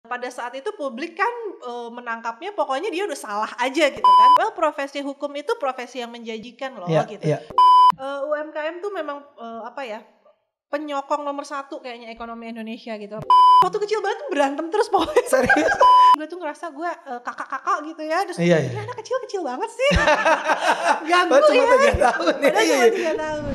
Pada saat itu publik kan menangkapnya pokoknya dia udah salah aja gitu kan. Well, profesi hukum itu profesi yang menjanjikan loh gitu. UMKM tuh memang penyokong nomor 1 kayaknya ekonomi Indonesia gitu. Waktu kecil banget tuh berantem terus pokoknya. Serius? Gue tuh ngerasa gue kakak-kakak gitu ya. Terus Iya. anak kecil banget sih. Ganggu cuma ya. 3 tahun. Padahal cuma 3 tahun.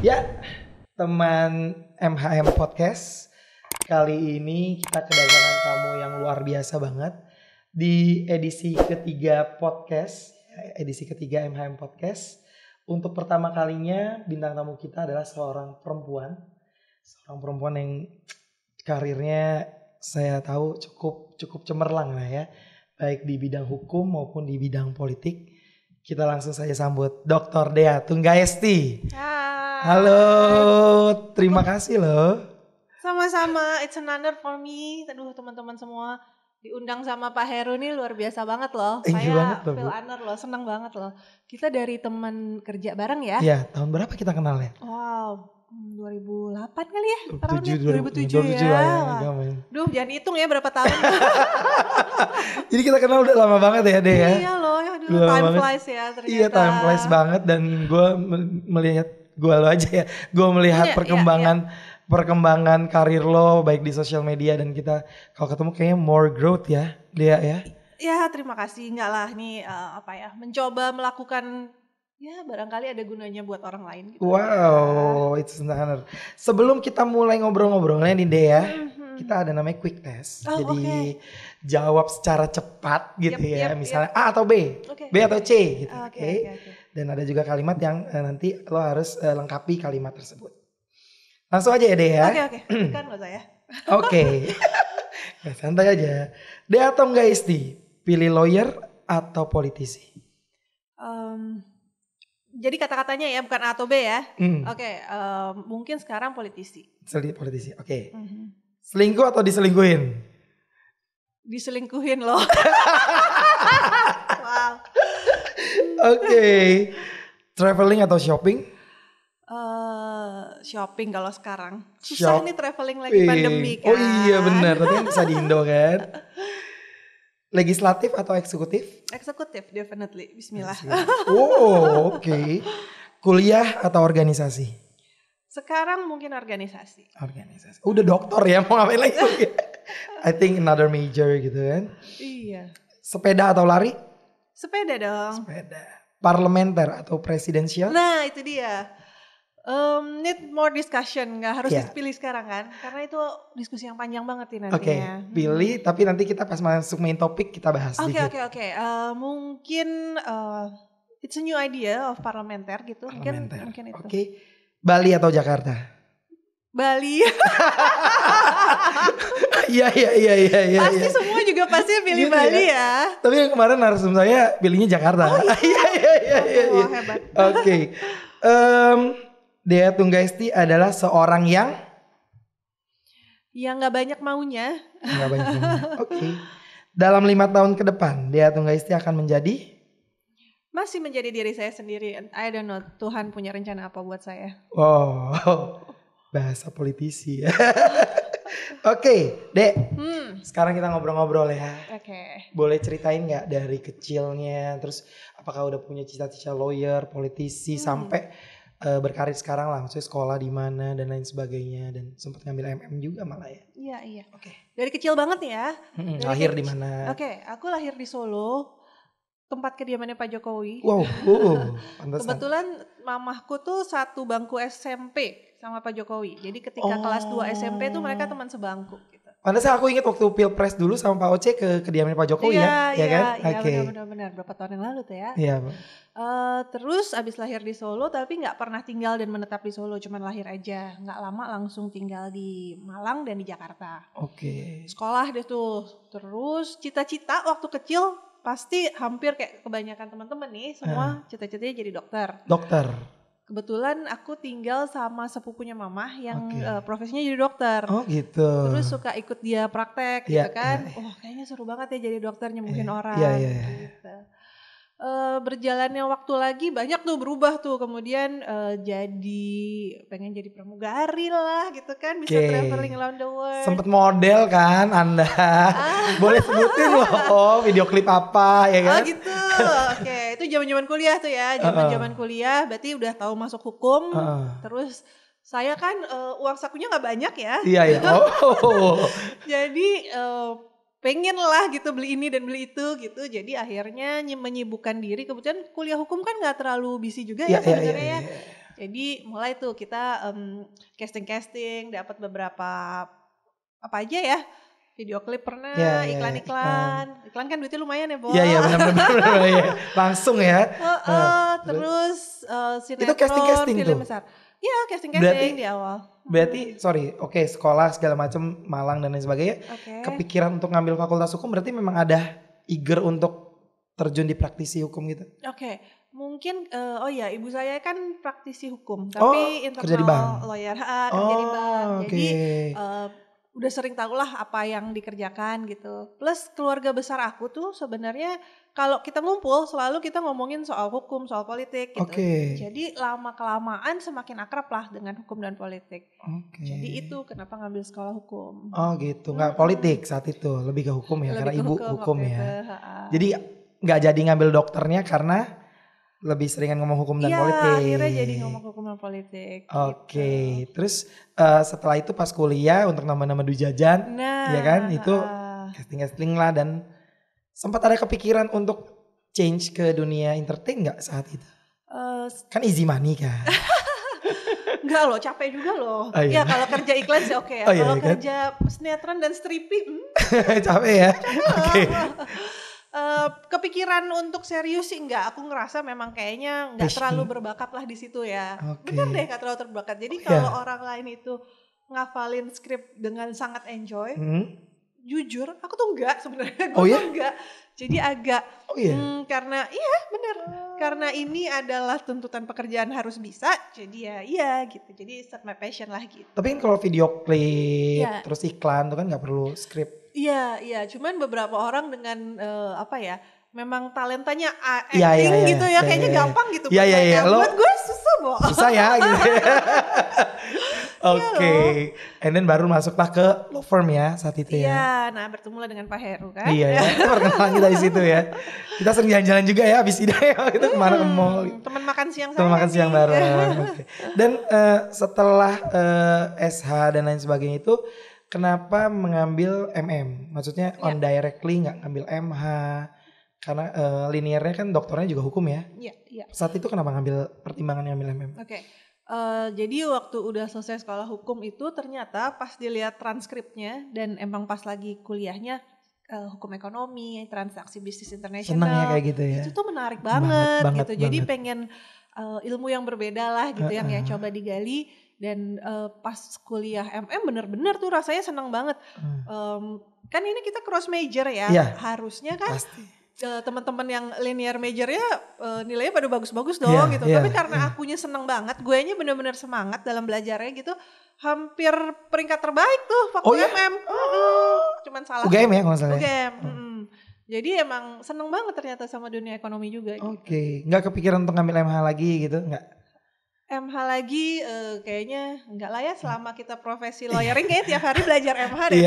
Ya, teman MHM Podcast. Kali ini kita kedatangan tamu yang luar biasa banget di edisi ketiga podcast, edisi ketiga MHM Podcast. Untuk pertama kalinya bintang tamu kita adalah seorang perempuan yang karirnya saya tahu cukup cemerlang lah ya, baik di bidang hukum maupun di bidang politik. Kita langsung saja sambut Dr. Dea Tunggaesti. Halo, terima kasih loh. Sama-sama, it's an honor for me. Aduh, teman-teman semua diundang sama Pak Heru nih luar biasa banget loh. Saya feel honor loh, senang banget loh. Kita dari teman kerja bareng ya. Iya, tahun berapa kita kenal ya? Wow, 2008 kali ya? 2007 ya. Duh, jangan hitung ya berapa tahun. Jadi kita kenal udah lama banget ya, Dea ya? Iya loh, ya dulu time flies ya ternyata. Iya, time flies banget dan gue melihat gue melihat perkembangan karir lo baik di sosial media, dan kita kalau ketemu kayaknya more growth ya, Dea ya. Ya, terima kasih. Enggak lah, nih mencoba melakukan ya barangkali ada gunanya buat orang lain gitu. Wow, it's an honor. Sebelum kita mulai ngobrol-ngobrolnya nih, Dea, kita ada namanya quick test. Jadi jawab secara cepat gitu misalnya A atau B, B atau C gitu. Oke. Dan ada juga kalimat yang nanti lo harus lengkapi kalimat tersebut. Langsung aja ya, Dea. Oke. Kan lo saya. Oke. Santai aja. Dea Tunggaesti, pilih lawyer atau politisi? Jadi kata-katanya ya bukan A atau B ya. Mungkin sekarang politisi. Politisi. Oke. Selingkuh atau diselingkuhin? Diselingkuhin loh. Wow. Oke. Traveling atau shopping? Shopping kalau sekarang. Susah nih traveling lagi pandemi kan. Oh iya benar, tapi kan bisa di Indo kan. Legislatif atau eksekutif? Eksekutif, definitely. Bismillah. Oh, oke. Kuliah atau organisasi? Sekarang mungkin organisasi. Udah doktor ya, mau ngapain lagi? I think another major gitu kan. Iya. Sepeda atau lari? Sepeda dong. Parlementer atau presidensial? Nah, itu dia. Need more discussion, nggak harus dipilih sekarang kan, karena itu diskusi yang panjang banget nih nantinya. Pilih, tapi nanti kita pas masuk main topik kita bahas dikit. Oke. Mungkin it's a new idea of parlementer gitu. Mungkin itu. Oke. Bali atau Jakarta? Bali. Iya. Pasti semua juga pasti pilih Bali ya. Tapi yang kemarin narasum saya pilihnya Jakarta. Iya. Wah, hebat. Oke. Dea Tunggaesti adalah seorang yang nggak banyak maunya. Oke. Dalam 5 tahun ke depan, Dea Tunggaesti akan masih menjadi diri saya sendiri. I don't know, Tuhan punya rencana apa buat saya. Oh, bahasa politisi ya. Oke, Dek. Sekarang kita ngobrol-ngobrol ya. Oke. Boleh ceritain nggak dari kecilnya, terus apakah udah punya cita-cita lawyer, politisi, sampai berkarir sekarang lah, maksudnya sekolah di mana dan lain sebagainya, dan sempat ngambil MM juga malah ya. Iya. Oke. Dari kecil banget ya. Lahir di mana? Oke, aku lahir di Solo, tempat kediamannya Pak Jokowi. Wow, pantesan. Kebetulan mamahku tuh satu bangku SMP sama Pak Jokowi. Jadi ketika kelas 2 SMP tuh mereka teman sebangku gitu. Pantesan aku ingat waktu Pilpres dulu sama Pak Oce ke kediaman Pak Jokowi ya kan? Iya benar-benar berapa tahun yang lalu tuh ya. Iya. Terus abis lahir di Solo tapi nggak pernah tinggal dan menetap di Solo, cuman lahir aja. Nggak lama langsung tinggal di Malang dan di Jakarta. Oke. Sekolah deh tuh. Terus cita-cita waktu kecil pasti hampir kayak kebanyakan teman-teman nih semua cita-citanya jadi dokter. Dokter. Kebetulan aku tinggal sama sepupunya mama yang profesinya jadi dokter. Oh gitu. Terus suka ikut dia praktek gitu kan. Kayaknya seru banget ya jadi dokter nyembuhin orang. Gitu. Berjalannya waktu lagi banyak tuh berubah tuh. Kemudian pengen jadi pramugari lah gitu kan. Bisa traveling around the world. Sempet model kan Anda. Boleh sebutin loh video klip apa ya kan. Oh gitu. Oke, itu zaman-zaman kuliah tuh ya. Zaman-zaman kuliah berarti udah tahu masuk hukum. Terus saya kan uang sakunya gak banyak ya. Iya. Jadi pengen lah gitu beli ini dan beli itu gitu. Jadi akhirnya menyibukkan diri. Kebetulan kuliah hukum kan gak terlalu busy juga ya sebenarnya ya. Jadi mulai tuh kita casting-casting, dapat beberapa apa aja ya. Video klip pernah, iklan-iklan. Iklan kan duitnya lumayan ya, Bo. Iya benar. Langsung ya. Terus sinetron, itu casting-casting film tuh. besar. Iya, casting-casting di awal. Berarti sekolah segala macam Malang dan lain sebagainya. Kepikiran untuk ngambil fakultas hukum berarti memang ada eager untuk terjun di praktisi hukum gitu. Mungkin ibu saya kan praktisi hukum tapi internal lawyer, kerja di bank. Jadi udah sering tahu lah apa yang dikerjakan gitu. Plus keluarga besar aku tuh sebenarnya kalau kita ngumpul selalu kita ngomongin soal hukum, soal politik gitu. Jadi lama-kelamaan semakin akrab lah dengan hukum dan politik. Jadi itu kenapa ngambil sekolah hukum. Oh gitu, nggak politik saat itu, lebih ke hukum ya, karena ibu hukum ya. Jadi nggak jadi ngambil dokternya karena lebih seringan ngomong hukum dan politik. Iya, akhirnya jadi ngomong hukum dan politik. Gitu. Terus setelah itu pas kuliah untuk nama-nama Du Jajan, ya kan? Itu casting-casting lah dan sempat ada kepikiran untuk change ke dunia entertain nggak saat itu? Kan easy money kan? Enggak loh, capek juga loh. Ya kalau kerja iklan sih oke ya. Kalau kerja sinetron dan stripping, capek ya? Kepikiran untuk serius sih enggak. Aku ngerasa memang kayaknya enggak terlalu berbakat lah di situ ya. Bener deh, enggak terlalu berbakat. Jadi kalau orang lain itu ngafalin skrip dengan sangat enjoy, jujur aku tuh enggak sebenarnya. Gue tuh enggak. Jadi agak karena bener. Karena ini adalah tuntutan pekerjaan harus bisa. Jadi ya gitu. Jadi start my passion lah gitu. Tapi kan kalau video klip terus iklan tuh kan enggak perlu skrip. Iya, cuman beberapa orang dengan memang talentanya acting gitu ya, kayaknya gampang gitu. Buat gue susah, Bo. Susah ya gitu. And then baru masuklah ke law firm ya saat itu ya. Iya, nah bertemulah dengan Pak Heru kan. Iya, perkenalan kita di situ ya. Kita sering jalan-jalan juga ya abis ini ya, kita kemana ke mall. Teman makan siang Teman makan siang bareng. Dan setelah SH dan lain sebagainya itu, kenapa mengambil MM? Maksudnya on directly nggak ngambil MH? Karena linearnya kan dokternya juga hukum ya? Iya. Saat itu kenapa ngambil pertimbangan ngambil MM? Jadi waktu udah selesai sekolah hukum itu ternyata pas dilihat transkripnya dan emang pas lagi kuliahnya hukum ekonomi, transaksi bisnis internasional. Senang ya kayak gitu ya? Itu tuh menarik banget gitu. Jadi pengen ilmu yang berbeda lah gitu yang coba digali. Dan pas kuliah MM bener-bener tuh rasanya senang banget. Kan ini kita cross major ya. Harusnya kan teman-teman yang linear majornya nilainya pada bagus-bagus dong gitu. Tapi karena akunya senang banget, guenya bener-bener semangat dalam belajarnya gitu. Hampir peringkat terbaik tuh waktu MM. Cuman salah. UGM ya kalau salah. UGM. Jadi emang seneng banget ternyata sama dunia ekonomi juga. Nggak kepikiran untuk ngambil MH lagi gitu? Nggak? MH lagi kayaknya enggak lah ya selama kita profesi lawyering kayaknya tiap hari belajar MH deh.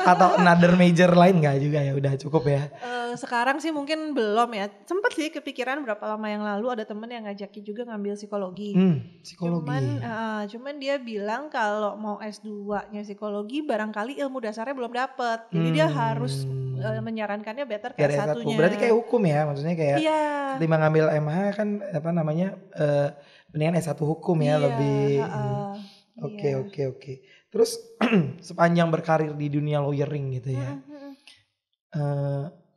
Atau another major lain enggak juga ya, udah cukup ya. Sekarang sih mungkin belum ya. Sempet sih kepikiran berapa lama yang lalu ada temen yang ngajakin juga ngambil psikologi. Psikologi. Cuman dia bilang kalau mau S2-nya psikologi barangkali ilmu dasarnya belum dapet. Jadi dia harus menyarankannya better kayak satunya. Berarti kayak hukum ya, maksudnya kayak ketimbang ngambil MH kan mendingan S1 hukum ya lebih. Oke. Terus sepanjang berkarir di dunia lawyering gitu ya.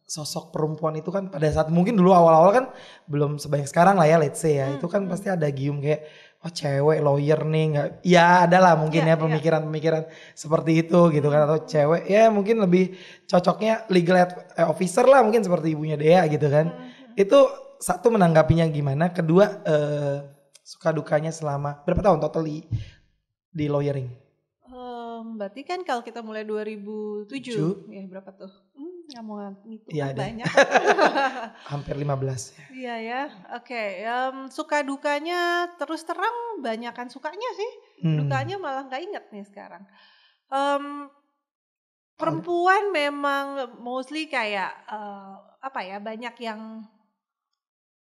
Sosok perempuan itu kan pada saat mungkin dulu awal-awal kan belum sebanyak sekarang lah ya, let's say ya. Itu kan pasti ada gium kayak cewek lawyer nih nggak, ya ada lah mungkin ya pemikiran-pemikiran seperti itu gitu kan, atau cewek ya mungkin lebih cocoknya legal officer lah mungkin seperti ibunya Dea gitu kan. Itu satu, menanggapinya gimana, kedua suka dukanya selama berapa tahun totally di lawyering? Berarti kan kalau kita mulai 2007 ya berapa tuh? Nggak mau ngitung ya, banyak. Hampir 15 ya. Iya ya, oke. Suka dukanya terus terang banyakan sukanya sih. Dukanya malah nggak inget nih sekarang. Perempuan memang mostly kayak banyak yang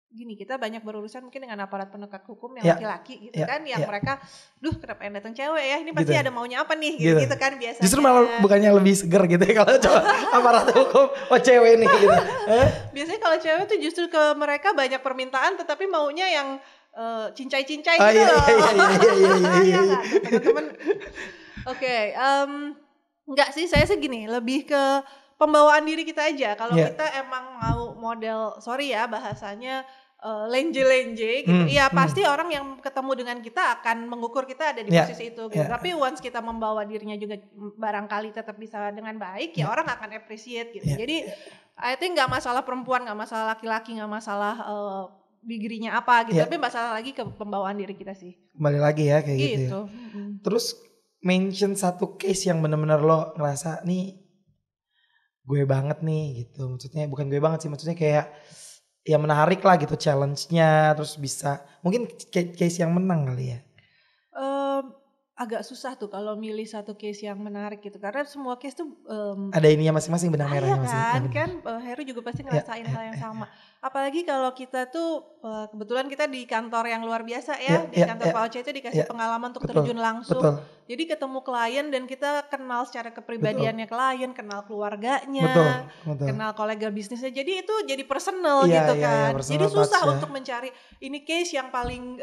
gini, kita banyak berurusan mungkin dengan aparat penegak hukum yang laki-laki gitu kan, yang mereka, kenapa yang datang cewek ya, ini pasti ada maunya apa nih gitu kan biasanya. Justru malah bukannya lebih seger gitu ya kalau aparat hukum, cewek nih gitu. Biasanya kalau cewek tuh justru ke mereka banyak permintaan tetapi maunya yang cincai-cincai gitu loh. Iya nggak teman-teman. Oke, enggak sih, saya segini, lebih ke pembawaan diri kita aja. Kalau kita emang mau model, sorry ya bahasanya lenje-lenje gitu, ya pasti orang yang ketemu dengan kita akan mengukur kita ada di posisi itu gitu. Tapi once kita membawa dirinya juga barangkali tetap bisa dengan baik, ya orang akan appreciate gitu. Jadi I think nggak masalah perempuan, nggak masalah laki-laki, nggak masalah degree-nya apa gitu, tapi masalah lagi ke pembawaan diri kita sih. Kembali lagi ya kayak gitu ya. Terus mention satu case yang benar-benar lo ngerasa nih gue banget nih gitu, maksudnya bukan gue banget sih, maksudnya kayak ya menarik lah gitu challenge-nya, terus bisa mungkin case yang menang kali ya. Agak susah tuh kalau milih satu case yang menarik gitu, karena semua case tuh ada ininya masing-masing, benang merahnya masing-masing. Kan Heru juga pasti ngerasain hal yang sama. Apalagi kalau kita tuh kebetulan kita di kantor yang luar biasa ya, di kantor Pak Oce itu dikasih pengalaman untuk terjun langsung. Jadi ketemu klien dan kita kenal secara kepribadiannya klien, kenal keluarganya, kenal kolega bisnisnya. Jadi itu jadi personal gitu kan. Jadi susah untuk mencari ini case yang paling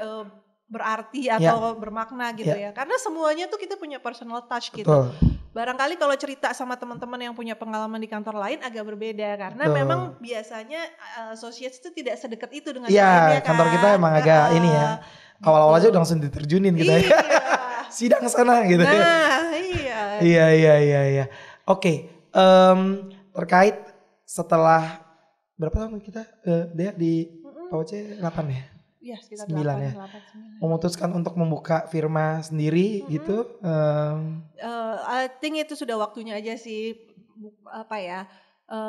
berarti atau bermakna gitu ya. Karena semuanya tuh kita punya personal touch gitu. Barangkali kalau cerita sama teman-teman yang punya pengalaman di kantor lain agak berbeda karena memang biasanya associates itu tidak sedekat itu dengan kliennya kan. Kantor kita emang agak ini ya. Awal-awal aja udah langsung diterjunin gitu ya. Sidang sana gitu. Nah, iya. Oke, terkait setelah berapa tahun kita dia di POC 8 ya? Iya, sekitar 9 ya. 8, 9. Memutuskan untuk membuka firma sendiri gitu. I think itu sudah waktunya aja sih,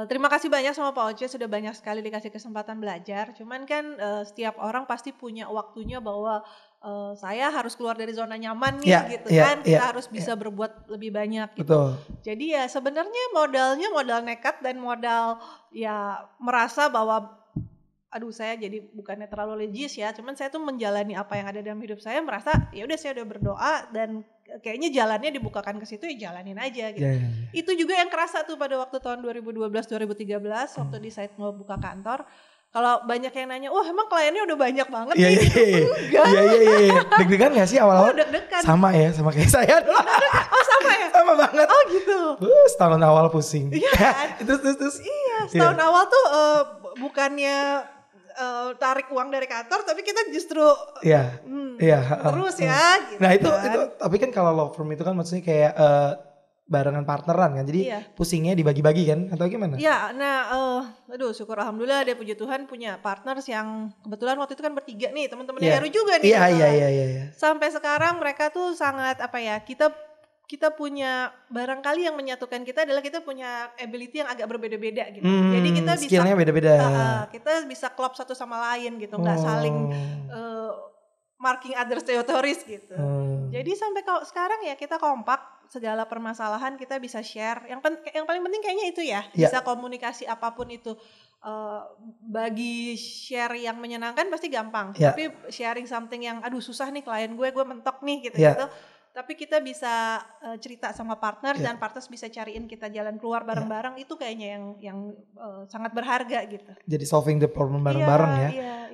terima kasih banyak sama Pak Oce, sudah banyak sekali dikasih kesempatan belajar. Cuman kan setiap orang pasti punya waktunya bahwa saya harus keluar dari zona nyaman nih gitu kan. Kita harus bisa berbuat lebih banyak gitu. Betul. Jadi ya sebenarnya modalnya modal nekat dan modal ya merasa bahwa saya jadi bukannya terlalu religius ya, cuman saya tuh menjalani apa yang ada dalam hidup saya, merasa ya udah saya udah berdoa dan kayaknya jalannya dibukakan ke situ, ya jalanin aja gitu. Itu juga yang kerasa tuh pada waktu tahun 2012-2013 waktu di site mau buka kantor. Kalau banyak yang nanya, wah emang kliennya udah banyak banget nih? Enggak. Iya. Deg-degan gak sih awal-awal? Deg-degan. Sama ya, sama kayak saya. Sama ya? Sama banget. Oh gitu. Setahun awal pusing. Iya kan? Terus. Iya, setahun awal tuh bukannya tarik uang dari kantor, tapi kita justru terus ya gitu. Nah itu tapi kan kalau law firm itu kan maksudnya kayak barengan partneran kan, jadi pusingnya dibagi-bagi kan atau gimana? Iya, syukur alhamdulillah ada puji Tuhan punya partners yang kebetulan waktu itu kan bertiga nih, teman-temannya Heru juga nih. Iya. Sampai sekarang mereka tuh sangat kita punya barangkali yang menyatukan kita adalah kita punya ability yang agak berbeda-beda gitu. Jadi kita bisa skillnya beda-beda. Kita bisa klop satu sama lain gitu, nggak saling marking other territories gitu. Jadi sampai sekarang ya kita kompak, segala permasalahan kita bisa share. Yang paling penting kayaknya itu ya, bisa komunikasi apapun itu. Bagi share yang menyenangkan pasti gampang, tapi sharing something yang susah nih klien gue mentok nih gitu. Tapi kita bisa cerita sama partner dan partners bisa cariin kita jalan keluar bareng-bareng, itu kayaknya yang sangat berharga gitu. Jadi solving the problem bareng-bareng ya.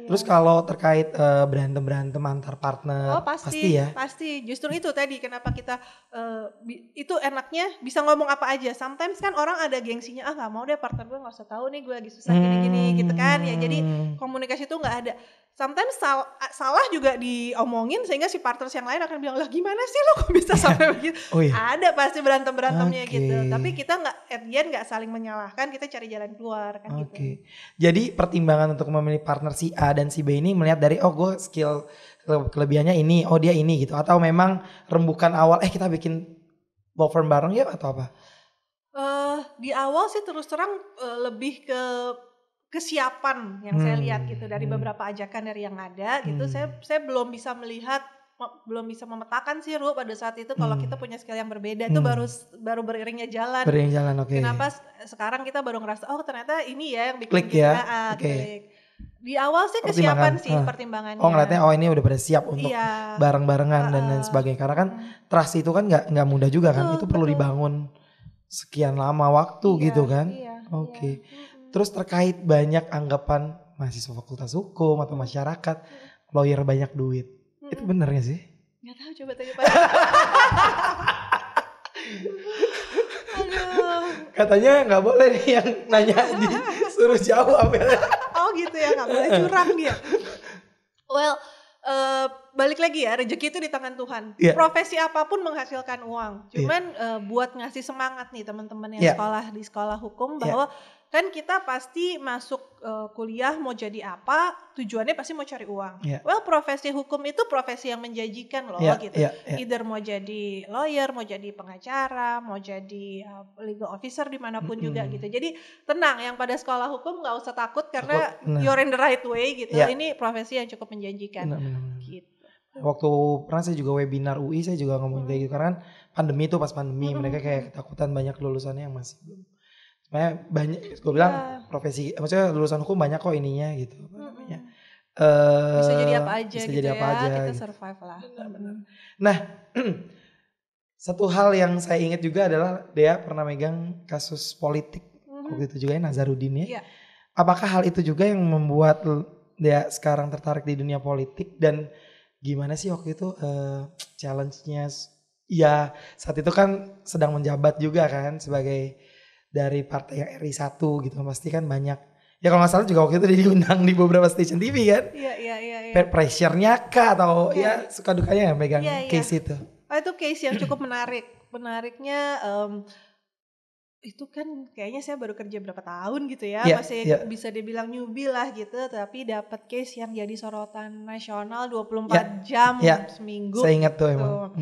Terus kalau terkait berantem antar partner, pasti ya. Pasti. Justru itu tadi kenapa kita itu enaknya bisa ngomong apa aja. Sometimes kan orang ada gengsinya, nggak mau deh partner gue nggak usah tahu nih gue lagi susah gini-gini gitu kan. Ya jadi komunikasi itu nggak ada. Sometimes salah juga diomongin sehingga si partners yang lain akan bilang, lah gimana sih lo kok bisa sampai begitu. Ada pasti berantemnya gitu. Tapi kita nggak at the end nggak saling menyalahkan, kita cari jalan keluar kan gitu. Jadi pertimbangan untuk memilih partner si A dan si B ini melihat dari gue skill kelebihannya ini, dia ini gitu. Atau memang rembukan awal kita bikin law firm bareng ya atau apa? Di awal sih terus terang lebih ke kesiapan yang saya lihat gitu dari beberapa ajakan dari yang ada gitu. Saya belum bisa melihat, belum bisa memetakan sih Ru pada saat itu kalau kita punya skill yang berbeda itu baru beriringnya jalan. Kenapa sekarang kita baru ngerasa ternyata ini ya yang bikin klik kita ya. Klik. Di awal sih kesiapan sih pertimbangannya. Ngeliatnya ini udah pada siap untuk bareng-barengan dan lain sebagainya. Karena kan trust itu kan nggak mudah juga kan. Itu perlu dibangun sekian lama waktu gitu kan. Terus terkait banyak anggapan mahasiswa fakultas hukum atau masyarakat lawyer banyak duit. Itu bener gak sih? Gak tahu, coba tanya Pak. Aduh. Katanya gak boleh nih yang nanya disuruh jawab ya. Gitu ya, gak boleh curang dia. Well, balik lagi ya, rezeki itu di tangan Tuhan. Profesi apapun menghasilkan uang. Cuman buat ngasih semangat nih teman-teman yang di sekolah hukum bahwa kan kita pasti masuk kuliah mau jadi apa, tujuannya pasti mau cari uang. Well, profesi hukum itu profesi yang menjanjikan loh gitu. Either mau jadi lawyer, mau jadi pengacara, mau jadi legal officer dimanapun juga gitu. Jadi tenang, yang pada sekolah hukum nggak usah takut karena you're in the right way gitu. Ini profesi yang cukup menjanjikan. Gitu. Waktu pernah saya juga webinar UI, saya juga ngomongin kayak gitu karena kan pandemi itu pas pandemi mereka kayak ketakutan banyak lulusannya yang masih belum. Sebenarnya banyak, gue bilang profesi, maksudnya lulusan hukum banyak kok ininya gitu. Bisa jadi apa aja bisa gitu jadi apa aja, kita gitu. Survive lah. Nah, satu hal yang saya ingat juga adalah Dea pernah megang kasus politik waktu itu juga ya, Nazarudin ya. Apakah hal itu juga yang membuat Dea sekarang tertarik di dunia politik dan gimana sih waktu itu challenge-nya? Ya saat itu kan sedang menjabat juga kan sebagai dari partai yang RI 1 gitu, pasti kan banyak. Ya kalau nggak salah juga waktu itu dia diundang di beberapa stasiun TV kan. Iya. Pressure-nya kah atau ya suka dukanya megang case itu? Itu case yang cukup menarik. Menariknya itu kan kayaknya saya baru kerja berapa tahun gitu ya, masih bisa dibilang newbie lah gitu, tapi dapat case yang jadi sorotan nasional 24 jam seminggu. Saya ingat gitu. tuh emang.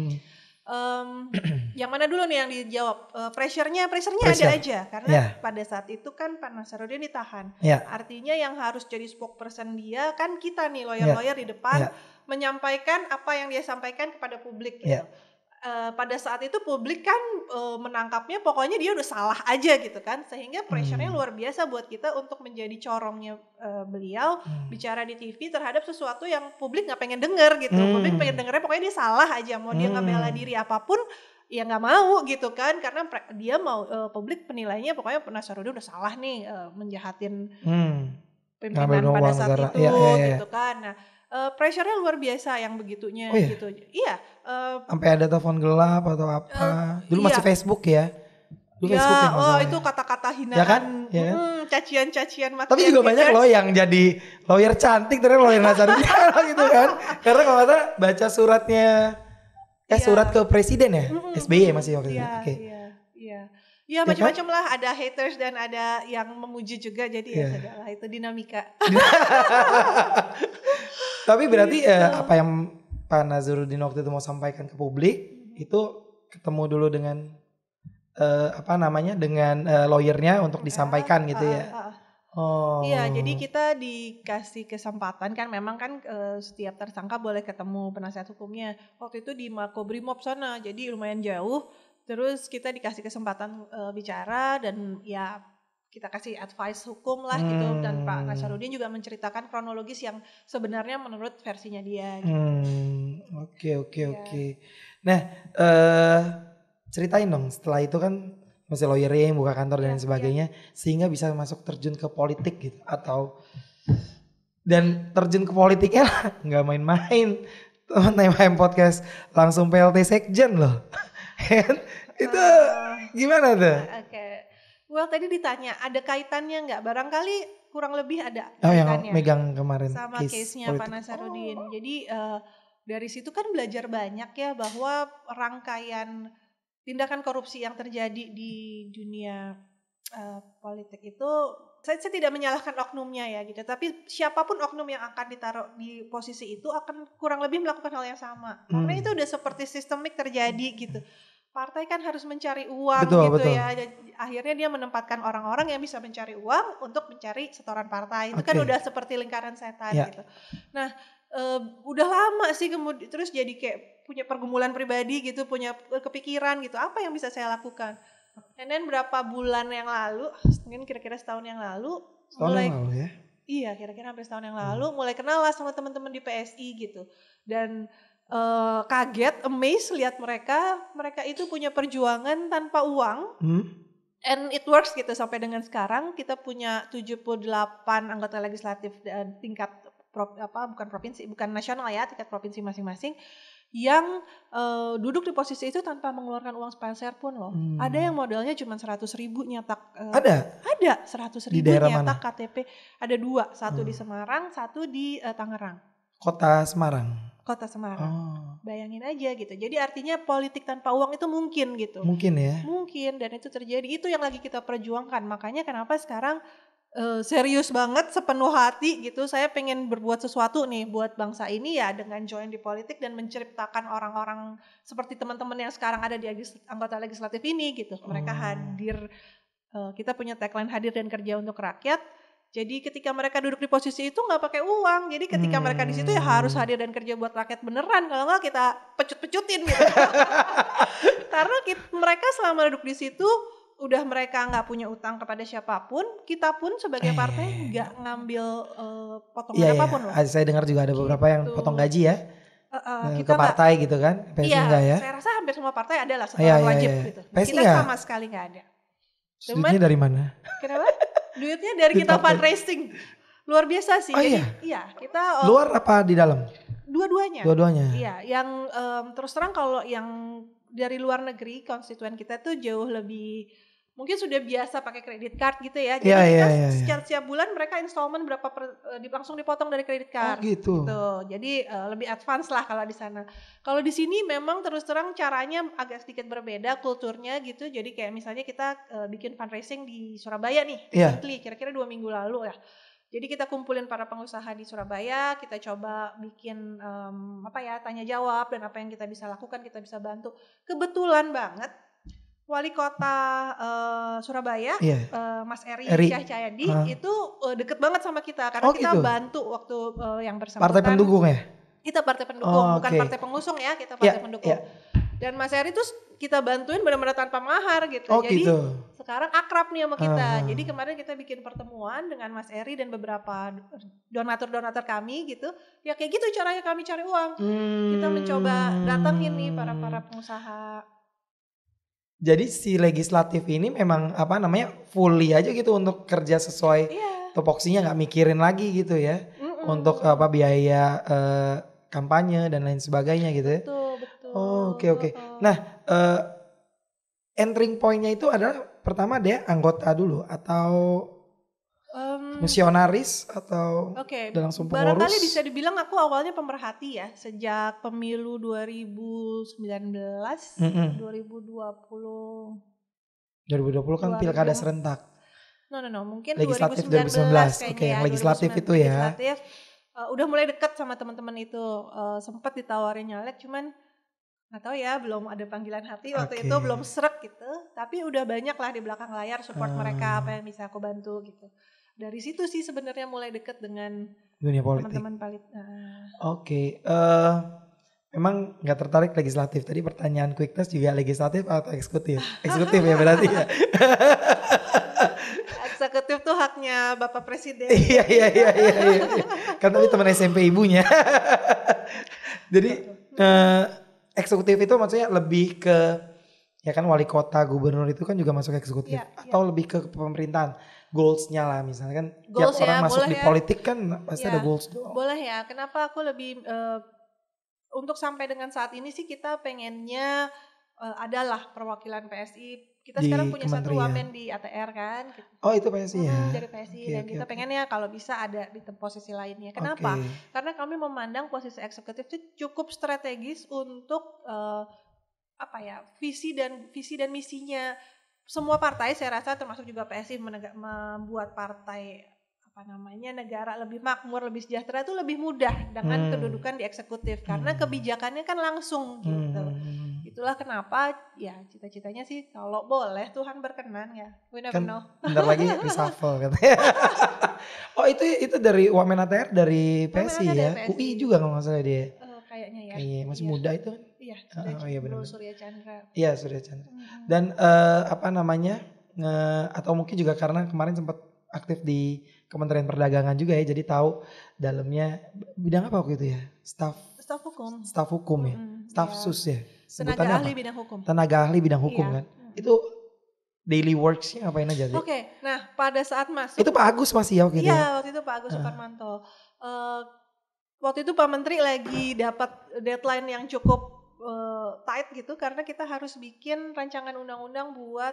Yang mana dulu nih yang dijawab? Pressure-nya ada aja karena pada saat itu kan Pak Nazarudin ditahan. Artinya yang harus jadi spokesperson dia kan kita nih lawyer-lawyer di depan menyampaikan apa yang dia sampaikan kepada publik gitu. Pada saat itu publik kan menangkapnya pokoknya dia udah salah aja gitu kan, sehingga pressure-nya luar biasa buat kita untuk menjadi corongnya beliau bicara di TV terhadap sesuatu yang publik nggak pengen denger gitu. Publik pengen dengernya pokoknya dia salah aja, mau dia nggak bela diri apapun ya nggak mau gitu kan, karena dia mau publik penilainya pokoknya Nazarudin udah salah nih menjahatin pimpinan pada saat itu gitu kan. Nah, pressure-nya luar biasa yang begitunya gitu. Sampai ada telepon gelap atau apa. Dulu masih Facebook ya. Dulu Facebook ya masalahnya. Itu kata-kata hinaan. Ya kan? Cacian-cacian mati. Tapi juga banyak loh yang jadi lawyer cantik ternyata lawyer Nazarudin gitu kan. Karena kalau kata baca suratnya surat ke presiden ya. SBY masih waktu itu. Iya macam-macam lah, ada haters dan ada yang memuji juga, jadi ya sudahlah itu dinamika. Tapi berarti apa yang Pak Nazarudin waktu itu mau sampaikan ke publik itu ketemu dulu dengan dengan lawyernya untuk disampaikan gitu ya. Iya, jadi kita dikasih kesempatan kan, memang kan setiap tersangka boleh ketemu penasihat hukumnya. Waktu itu di Makobrimob sana, jadi lumayan jauh. Terus kita dikasih kesempatan bicara dan ya kita kasih advice hukum lah gitu, dan Pak Nazarudin juga menceritakan kronologis yang sebenarnya menurut versinya dia. Gitu. Oke. Nah, ceritain dong setelah itu kan masih lawyering, buka kantor dan sebagainya, sehingga bisa masuk terjun ke politik gitu, atau Dan terjun ke politiknya nggak main-main. Teman MHM Podcast langsung PLT Sekjen loh. Itu gimana tuh? Oke. Well tadi ditanya ada kaitannya nggak? Barangkali kurang lebih ada Yang kaitannya. megang kemarin sama case-nya Pak Nasaruddin. Jadi dari situ kan belajar banyak ya bahwa rangkaian tindakan korupsi yang terjadi di dunia politik itu saya tidak menyalahkan oknumnya ya gitu, tapi siapapun oknum yang akan ditaruh di posisi itu akan kurang lebih melakukan hal yang sama. Karena itu udah seperti sistemik terjadi gitu. Partai kan harus mencari uang betul. Ya. Akhirnya dia menempatkan orang-orang yang bisa mencari uang untuk mencari setoran partai. Itu kan udah seperti lingkaran setan gitu. Nah, udah lama sih kemudian terus jadi kayak punya pergumulan pribadi gitu, punya kepikiran gitu. Apa yang bisa saya lakukan? And then berapa bulan yang lalu, mungkin kira-kira setahun yang lalu, yang lalu ya? Iya, kira-kira hampir setahun yang lalu, mulai kenal lah sama teman-teman di PSI gitu. Dan kaget, amazed lihat mereka itu punya perjuangan tanpa uang. And it works gitu sampai dengan sekarang kita punya 78 anggota legislatif dan tingkat bukan provinsi, bukan nasional ya, tingkat provinsi masing-masing yang duduk di posisi itu tanpa mengeluarkan uang sepeser pun loh. Ada yang modalnya cuma 100.000 nyetak. Ada 100.000 nyetak mana? KTP. Ada 2, satu di Semarang, satu di Tangerang. Kota Semarang. Bayangin aja gitu. Jadi artinya politik tanpa uang itu mungkin gitu. Mungkin ya. Mungkin dan itu terjadi. Itu yang lagi kita perjuangkan. Makanya kenapa sekarang serius banget sepenuh hati gitu. Saya pengen berbuat sesuatu nih buat bangsa ini ya dengan join di politik dan menciptakan orang-orang seperti teman-teman yang sekarang ada di anggota legislatif ini gitu. Mereka hadir. Kita punya tagline hadir dan kerja untuk rakyat. Jadi ketika mereka duduk di posisi itu nggak pakai uang. Jadi ketika mereka di situ ya harus hadir dan kerja buat rakyat beneran. Kalau nggak kita pecut-pecutin gitu. Karena mereka selama duduk di situ udah mereka nggak punya utang kepada siapapun. Kita pun sebagai partai nggak ngambil potongan apapun loh. Saya dengar juga ada beberapa yang potong gaji ya. Ke partai gitu kan. PSI enggak ya? Saya rasa hampir semua partai ada lah setoran wajib gitu. PSI kita sama sekali nggak ada. Duitnya dari mana? Kenapa? Duitnya dari kita fundraising. Luar biasa sih. Iya, kita luar apa di dalam? Dua-duanya. Iya, yang terus terang kalau yang dari luar negeri konstituen kita tuh jauh lebih mungkin sudah biasa pakai kredit card gitu ya. Jadi kita setiap bulan mereka installment berapa langsung dipotong dari kredit card. Gitu. Jadi lebih advance lah kalau di sana. Kalau di sini memang terus terang caranya agak sedikit berbeda kulturnya gitu. Jadi kayak misalnya kita bikin fundraising di Surabaya nih, kira-kira 2 minggu lalu ya. Jadi kita kumpulin para pengusaha di Surabaya, kita coba bikin tanya jawab dan apa yang kita bisa lakukan, kita bisa bantu. Kebetulan banget Wali Kota Surabaya, Mas Eri Cahyadi itu deket banget sama kita karena kita bantu waktu yang bersangkutan. Partai pendukung ya? Kita partai pendukung, bukan partai pengusung ya, kita partai pendukung. Dan Mas Eri tuh kita bantuin benar-benar tanpa mahar gitu. Jadi sekarang akrab nih sama kita. Jadi kemarin kita bikin pertemuan dengan Mas Eri dan beberapa donatur-donatur kami gitu. Ya kayak gitu caranya kami cari uang. Kita mencoba datangin nih para pengusaha. Jadi si legislatif ini memang fully aja gitu untuk kerja sesuai tupoksinya, nggak mikirin lagi gitu ya untuk biaya kampanye dan lain sebagainya gitu ya. Betul. Oke. Nah entering pointnya itu adalah pertama dia anggota dulu atau misionaris atau langsung pengurus? Barangkali bisa dibilang aku awalnya pemerhati ya sejak pemilu 2019, 2020 kan pilkada serentak. No, mungkin legislatif 2019 kayaknya yang legislatif itu ya. Udah mulai dekat sama teman-teman itu, sempat ditawarin nyalek cuman nggak tahu ya, belum ada panggilan hati waktu itu, belum srek gitu. Tapi udah banyak lah di belakang layar support mereka, apa yang bisa aku bantu gitu. Dari situ sih sebenarnya mulai deket dengan dunia politik. Teman-teman politik. Oke. Memang nggak tertarik legislatif. Tadi pertanyaan quick test juga legislatif atau eksekutif? Eksekutif ya berarti ya. Eksekutif tuh haknya Bapak Presiden. Iya. Kan tadi teman SMP ibunya. Jadi eksekutif itu maksudnya lebih ke ya kan wali kota, gubernur itu kan juga masuk eksekutif atau lebih ke pemerintahan. goals-nya lah, misalnya kan goals tiap orang masuk di ya. politik kan pasti ada goals dong. Boleh ya, kenapa aku lebih untuk sampai dengan saat ini sih kita pengennya adalah perwakilan PSI. Kita sekarang punya satu wamen di ATR kan. Gitu. Oh itu PSI ya? Dari PSI dan kita pengennya kalau bisa ada di posisi lainnya. Kenapa? Karena kami memandang posisi eksekutif itu cukup strategis untuk visi dan misinya semua partai. Saya rasa termasuk juga PSI membuat partai negara lebih makmur, lebih sejahtera itu lebih mudah dengan kedudukan di eksekutif karena kebijakannya kan langsung gitu. Itulah kenapa ya cita-citanya sih kalau boleh Tuhan berkenan ya. We never know. Bentar lagi reshuffle katanya. Oh itu dari Wamen ATR dari PSI ya. PSI. UI juga kalau nggak salah dia. Kayaknya ya. Kayaknya masih muda itu kan. Iya. Surya Chandra. Iya Surya Chandra. Dan atau mungkin juga karena kemarin sempat aktif di Kementerian Perdagangan juga ya, jadi tahu dalamnya bidang apa waktu itu ya? Staf hukum ya, staf sus ya. Tenaga ahli bidang hukum. Tenaga ahli bidang hukum kan. Itu daily works-nya ngapain aja? Oke, nah pada saat masuk. Itu Pak Agus masih ya waktu itu? Iya, waktu itu Pak Agus Suparmanto. Waktu itu Pak Menteri lagi dapat deadline yang cukup tight gitu karena kita harus bikin rancangan undang-undang buat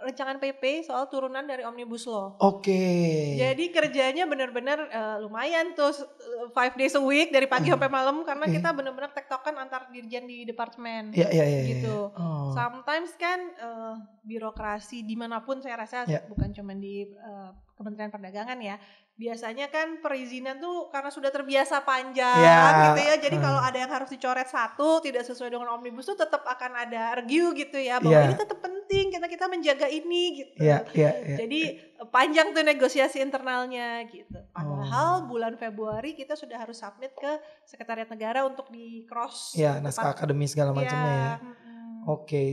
rancangan PP soal turunan dari Omnibus Law. Jadi kerjanya benar-benar lumayan tuh 5 days a week dari pagi sampai malam karena kita benar-benar tektokan antar dirjen di departemen gitu. Sometimes kan birokrasi dimanapun saya rasa bukan cuma di Kementerian Perdagangan ya. Biasanya kan perizinan tuh karena sudah terbiasa panjang gitu ya. Jadi kalau ada yang harus dicoret satu tidak sesuai dengan omnibus tuh tetap akan ada review gitu ya. Bahwa ini tetap penting kita menjaga ini gitu. Jadi panjang tuh negosiasi internalnya gitu. Padahal bulan Februari kita sudah harus submit ke Sekretariat Negara untuk di cross. Naskah akademis segala macamnya ya.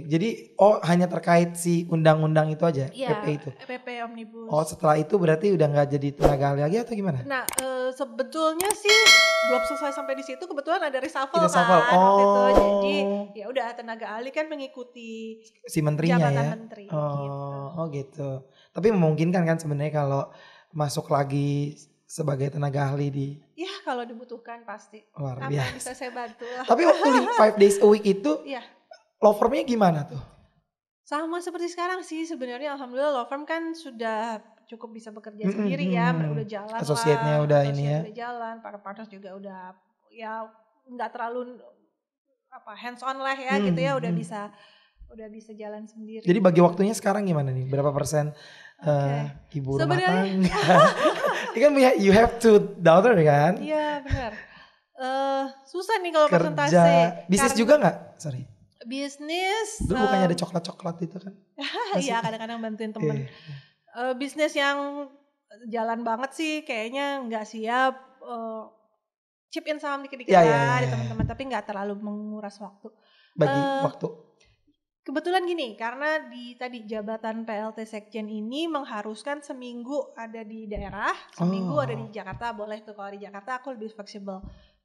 Jadi hanya terkait si undang-undang itu aja, PP itu? PP Omnibus. Setelah itu berarti udah gak jadi tenaga ahli lagi atau gimana? Nah sebetulnya sih belum selesai sampai di situ, kebetulan ada reshuffle kan waktu itu. Jadi ya udah tenaga ahli kan mengikuti si menterinya jabatan ya? menteri gitu. Tapi memungkinkan kan sebenarnya kalau masuk lagi sebagai tenaga ahli di... Ya kalau dibutuhkan pasti. Luar biasa. Apa yang bisa saya bantu lah. Tapi waktu 5 days a week itu... Law firm-nya gimana tuh? Sama seperti sekarang sih sebenarnya, alhamdulillah law firm kan sudah cukup bisa bekerja sendiri ya, udah jalan Asosiatnya udah ini ya. Udah jalan, para partners juga udah ya nggak terlalu hands on lah ya gitu ya, udah bisa jalan sendiri. Jadi bagi waktunya sekarang gimana nih? Berapa persen ibu rumah tangga? Ini kan you have two daughter kan? Iya benar. Susah nih kalau persentase. Bisnis juga nggak? Sorry. Bisnis dulu bukannya ada coklat itu kan? Iya kadang-kadang bantuin temen. Bisnis yang jalan banget sih kayaknya nggak siap, chip in saham dikit-dikit di teman-teman, tapi nggak terlalu menguras waktu. Bagi waktu. Kebetulan gini, karena di tadi jabatan PLT Sekjen ini mengharuskan seminggu ada di daerah, seminggu ada di Jakarta. Boleh tuh kalau di Jakarta aku lebih fleksibel.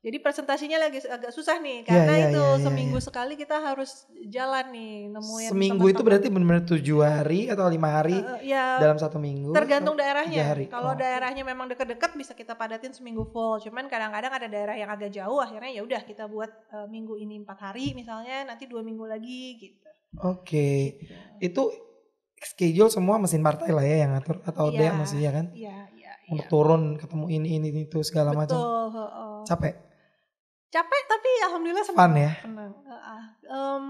Jadi presentasinya lagi agak susah nih karena seminggu sekali kita harus jalan nih nemuin. Seminggu itu berarti benar-benar 7 hari atau 5 hari dalam satu minggu? Tergantung daerahnya. Kalau daerahnya memang dekat-dekat bisa kita padatin seminggu full. Cuman kadang-kadang ada daerah yang agak jauh, akhirnya ya udah kita buat minggu ini 4 hari misalnya, nanti 2 minggu lagi gitu. Itu schedule semua mesin partai lah ya yang ngatur atau dia maksudnya kan? Iya. Untuk turun ketemu ini itu segala macam. Capek tapi alhamdulillah senang. Fun ya?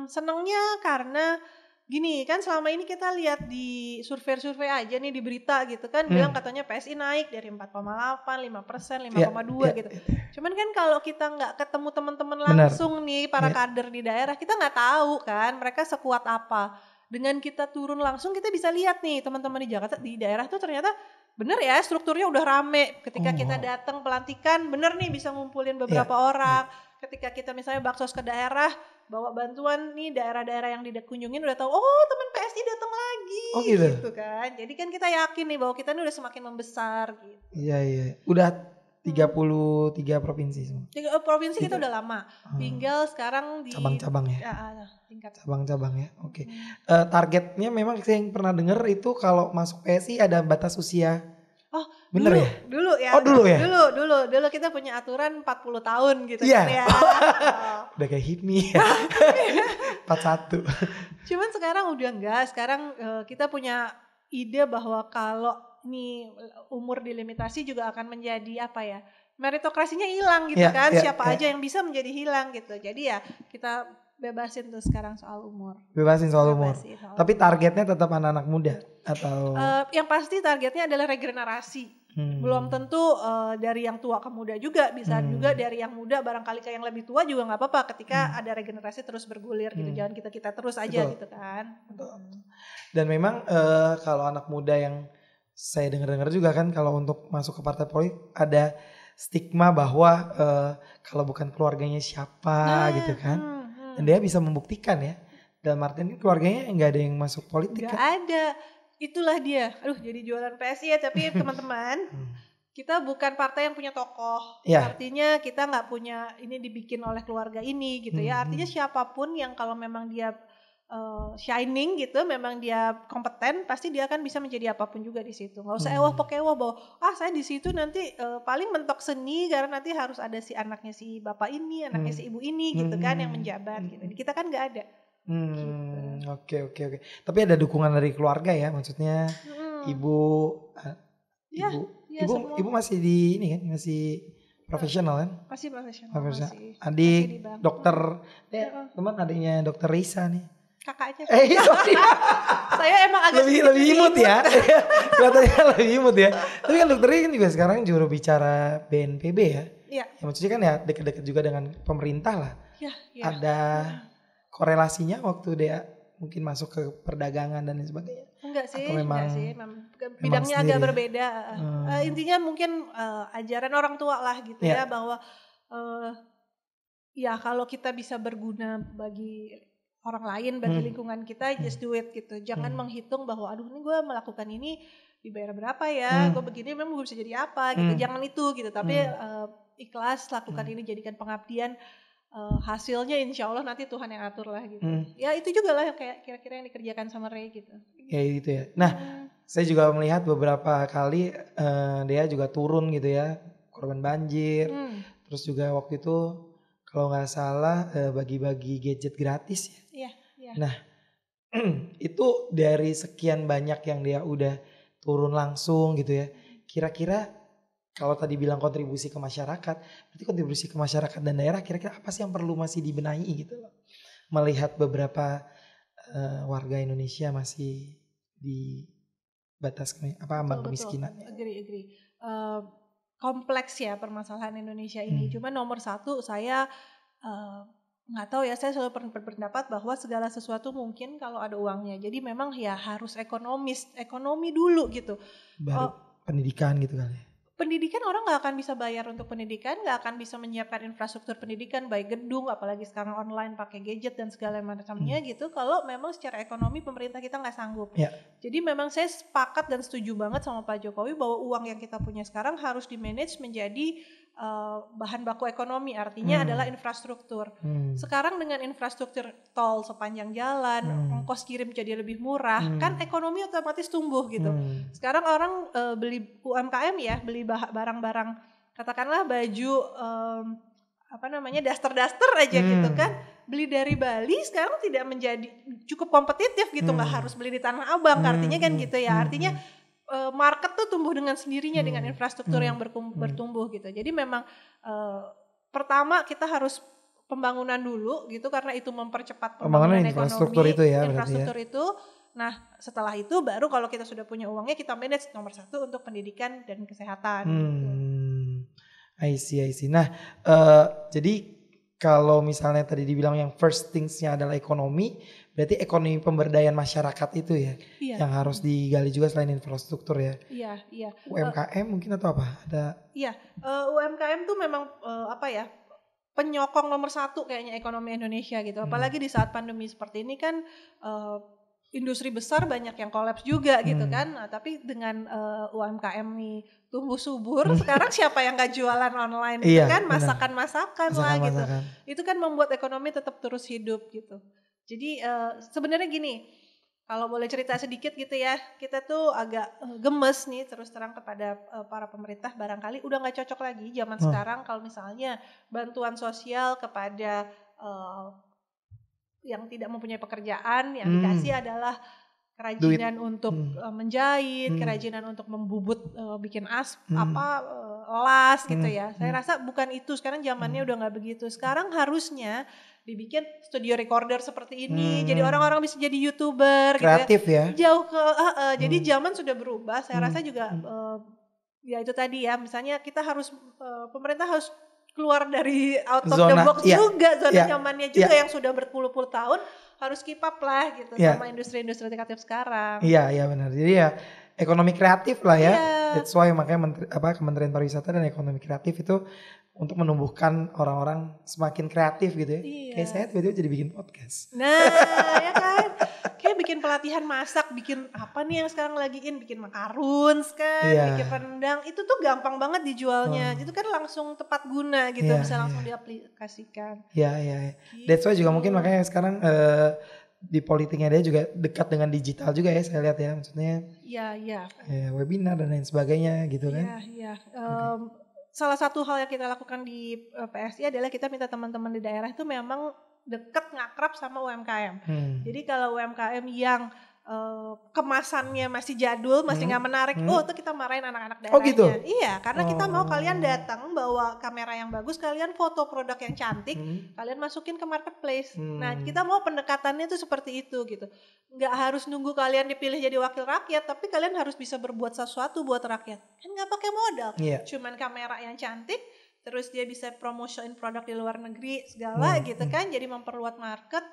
Senangnya karena gini kan selama ini kita lihat di survei aja nih di berita gitu kan bilang katanya PSI naik dari 4,8, 5%, 5,2 gitu. Cuman kan kalau kita nggak ketemu teman-teman langsung nih para kader di daerah kita nggak tahu kan mereka sekuat apa. Dengan kita turun langsung kita bisa lihat nih teman-teman di Jakarta di daerah tuh ternyata bener ya strukturnya udah rame. Ketika kita datang pelantikan bener nih bisa ngumpulin beberapa orang. Ketika kita misalnya baksos ke daerah bawa bantuan nih daerah-daerah yang dikunjungin udah tahu teman PSI datang lagi gitu kan. Jadi kan kita yakin nih bahwa kita ini udah semakin membesar gitu. Iya. Udah 33 provinsi semua. 3 provinsi kita udah lama. Tinggal sekarang di cabang-cabang ya. Tingkat cabang-cabang ya. Oke. Targetnya memang saya yang pernah dengar itu kalau masuk PSI ada batas usia. Oh, bener dulu, ya? Dulu ya. Oh, dulu ya? Dulu kita punya aturan 40 tahun gitu kan ya. Udah kayak HIPMI ya. 41. Cuman sekarang udah enggak. Sekarang kita punya ide bahwa kalau nih umur dilimitasi juga akan menjadi apa ya, meritokrasinya hilang gitu kan, siapa aja yang bisa menjadi hilang gitu. Jadi ya kita bebasin tuh sekarang soal umur. Bebasin soal umur. Tapi targetnya tetap anak-anak muda atau? Yang pasti targetnya adalah regenerasi. Belum tentu dari yang tua ke muda juga, bisa juga dari yang muda barangkali ke yang lebih tua juga nggak apa-apa ketika ada regenerasi terus bergulir gitu. Jangan kita terus aja. Betul. Gitu kan. Betul. Dan memang kalau anak muda yang saya dengar juga kan kalau untuk masuk ke partai politik ada stigma bahwa kalau bukan keluarganya siapa gitu kan. Dan dia bisa membuktikan ya. Dalam artian keluarganya nggak ada yang masuk politik. Nggak ada. Itulah dia. Aduh jadi jualan PSI ya. Tapi teman-teman kita bukan partai yang punya tokoh. Artinya kita nggak punya ini dibikin oleh keluarga ini gitu ya. Artinya siapapun yang kalau memang dia shining gitu, memang dia kompeten, pasti dia akan bisa menjadi apapun juga di situ. Nggak usah ewah-pokewah bahwa saya di situ nanti paling mentok seni karena nanti harus ada si anaknya si bapak ini, anaknya si ibu ini gitu kan yang menjabat gitu. Kita kan nggak ada. Oke. Tapi ada dukungan dari keluarga ya, maksudnya ibu masih di ini kan, masih profesional kan? Masih profesional. Adik dokter, teman adiknya dokter Risa nih. Kakaknya. Sorry. Saya emang agak lebih imut ya. Kelihatannya lebih imut ya. Tapi kan dokter ini kan juga sekarang juru bicara BNPB ya. Iya. Ya maksudnya kan ya dekat-dekat juga dengan pemerintah lah. Iya. Ada korelasinya waktu dia mungkin masuk ke perdagangan dan lain sebagainya. Enggak sih. Bidangnya agak berbeda. Intinya mungkin ajaran orang tua lah gitu ya bahwa ya kalau kita bisa berguna bagi orang lain, bagi lingkungan kita, just do it gitu. Jangan menghitung bahwa aduh ini gue melakukan ini dibayar berapa ya, gue begini memang gue bisa jadi apa gitu. Jangan itu gitu, tapi ikhlas lakukan ini, jadikan pengabdian. Hasilnya insya Allah nanti Tuhan yang atur lah gitu. Ya itu juga lah yang kayak kira-kira yang dikerjakan sama Ray gitu. Kayak gitu ya. Nah saya juga melihat beberapa kali dia juga turun gitu ya, korban banjir. Terus juga waktu itu kalau nggak salah bagi-bagi gadget gratis ya. Iya. Nah itu dari sekian banyak yang dia udah turun langsung gitu ya. Kira-kira kalau tadi bilang kontribusi ke masyarakat, berarti kontribusi ke masyarakat dan daerah kira-kira apa sih yang perlu masih dibenahi gitu loh. Melihat beberapa warga Indonesia masih di batas ambang kemiskinan. Agree. Kompleks ya permasalahan Indonesia ini. Cuma nomor satu saya nggak tahu ya, saya selalu berpendapat bahwa segala sesuatu mungkin kalau ada uangnya. Jadi memang ya harus ekonomi dulu gitu. Baru pendidikan gitu kali. Pendidikan orang nggak akan bisa bayar untuk pendidikan, nggak akan bisa menyiapkan infrastruktur pendidikan baik gedung, apalagi sekarang online pakai gadget dan segala macamnya gitu. Kalau memang secara ekonomi pemerintah kita nggak sanggup. Jadi memang saya sepakat dan setuju banget sama Pak Jokowi bahwa uang yang kita punya sekarang harus dimanage menjadi bahan baku ekonomi, artinya adalah infrastruktur. Sekarang dengan infrastruktur tol sepanjang jalan, ongkos kirim jadi lebih murah, kan ekonomi otomatis tumbuh gitu. Sekarang orang beli UMKM ya, beli barang-barang katakanlah baju daster aja gitu kan, beli dari Bali sekarang tidak menjadi cukup kompetitif gitu, nggak harus beli di Tanah Abang, artinya kan gitu ya, artinya market tuh tumbuh dengan sendirinya dengan infrastruktur yang bertumbuh gitu. Jadi memang pertama kita harus pembangunan dulu gitu, karena itu mempercepat pembangunan infrastruktur ekonomi, itu ya, infrastruktur itu. Nah setelah itu baru kalau kita sudah punya uangnya kita manage nomor satu untuk pendidikan dan kesehatan. Gitu. I see. Nah jadi kalau misalnya tadi dibilang yang first things-nya adalah ekonomi, berarti ekonomi pemberdayaan masyarakat itu ya, yang harus digali juga selain infrastruktur ya. Iya. UMKM mungkin atau apa? UMKM tuh memang penyokong nomor satu kayaknya ekonomi Indonesia gitu. Apalagi di saat pandemi seperti ini kan industri besar banyak yang kolaps juga gitu kan. Nah, tapi dengan UMKM nih tumbuh subur, sekarang siapa yang gak jualan online gitu kan, masakan-masakan lah gitu. Itu kan membuat ekonomi tetap terus hidup gitu. Jadi sebenarnya gini, kalau boleh cerita sedikit gitu ya, kita tuh agak gemes nih terus terang kepada para pemerintah, barangkali udah gak cocok lagi zaman sekarang kalau misalnya bantuan sosial kepada yang tidak mempunyai pekerjaan, yang dikasih adalah kerajinan untuk menjahit, kerajinan untuk membubut, bikin las gitu ya. Saya rasa bukan itu, sekarang zamannya udah gak begitu. Sekarang harusnya dibikin studio recorder seperti ini, jadi orang-orang bisa jadi YouTuber kreatif gitu ya. Jauh ke jadi zaman sudah berubah, saya rasa juga ya itu tadi ya, misalnya kita harus pemerintah harus keluar dari out of the box juga, zona nyamannya juga yang sudah berpuluh-puluh tahun, harus keep up lah gitu sama industri-industri kreatif sekarang. Iya benar. Jadi ya ekonomi kreatif lah ya. That's why makanya Kementerian Pariwisata dan Ekonomi Kreatif itu untuk menumbuhkan orang-orang semakin kreatif gitu ya. Kayak saya tiba-tiba jadi bikin podcast. Nah ya kan, kayak bikin pelatihan masak, bikin apa nih yang sekarang lagi bikin makarons kan, bikin rendang, itu tuh gampang banget dijualnya. Itu kan langsung tepat guna gitu, bisa langsung diaplikasikan. Iya. Gitu. That's why juga mungkin makanya sekarang di politiknya dia juga dekat dengan digital juga ya, saya lihat ya, maksudnya. Iya. Webinar dan lain sebagainya gitu kan. Iya. Salah satu hal yang kita lakukan di PSI adalah kita minta teman-teman di daerah itu memang dekat ngakrab sama UMKM. Jadi kalau UMKM yang kemasannya masih jadul, masih nggak menarik, itu kita marahin anak-anak daerahnya. Oh gitu? Iya, karena kita mau kalian datang bawa kamera yang bagus, kalian foto produk yang cantik, kalian masukin ke marketplace. Nah, kita mau pendekatannya tuh seperti itu gitu. Nggak harus nunggu kalian dipilih jadi wakil rakyat, tapi kalian harus bisa berbuat sesuatu buat rakyat. Kan nggak pakai modal, cuman kamera yang cantik, terus dia bisa promotion produk di luar negeri segala gitu kan, jadi memperluas market.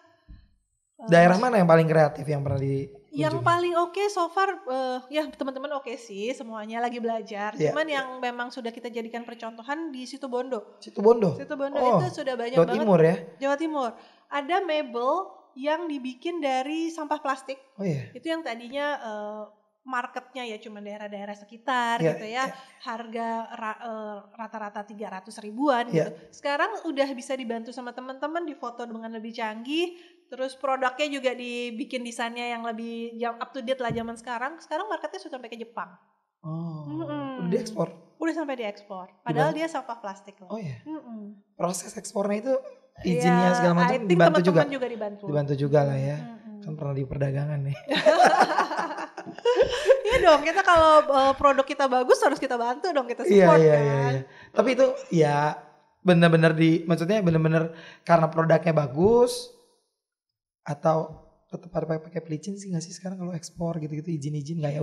Daerah mana yang paling kreatif yang pernah dikunjungi? Yang paling oke so far, ya teman-teman oke sih, semuanya lagi belajar. Cuman yang memang sudah kita jadikan percontohan di Situbondo. Situbondo itu sudah banyak Jawa banget. Timur ya? Jawa Timur. Ada mebel yang dibikin dari sampah plastik. Oh iya. Itu yang tadinya marketnya ya cuma daerah-daerah sekitar gitu ya. Harga rata-rata 300 ribuan gitu. Sekarang udah bisa dibantu sama teman-teman, difoto dengan lebih canggih. Terus produknya juga dibikin desainnya yang lebih up to date lah zaman sekarang. Sekarang marketnya sudah sampai ke Jepang. Udah diekspor? Udah sampai diekspor. Padahal dia sampah plastik loh. Oh iya. Proses ekspornya itu izinnya segala macam dibantu juga. Dibantu juga lah ya. Kan pernah di perdagangan nih. Iya dong, kita kalau produk kita bagus harus kita bantu dong, kita support kan. Iya. Tapi itu ya benar-benar maksudnya benar-benar karena produknya bagus atau tetap pakai pelicin sih nggak sih sekarang kalau ekspor gitu-gitu izin-izin nggak ya,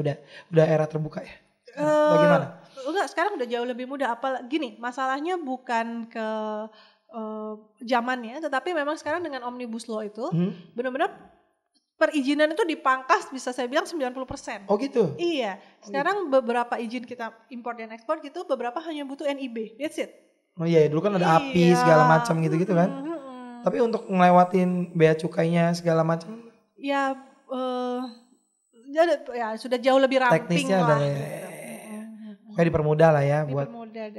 udah era terbuka ya? Bagaimana? Enggak, sekarang udah jauh lebih mudah. Apalagi gini, masalahnya bukan ke zamannya, tetapi memang sekarang dengan Omnibus Law itu benar-benar perizinan itu dipangkas, bisa saya bilang 90%. Oh gitu? Iya. Sekarang beberapa izin kita impor dan ekspor gitu, beberapa hanya butuh NIB. That's it. Oh iya, dulu kan ada API segala macam gitu-gitu kan. Tapi untuk ngelewatin bea cukainya segala macam. Ya, sudah jauh lebih ramping teknisnya lah. Pokoknya dipermudah lah ya buat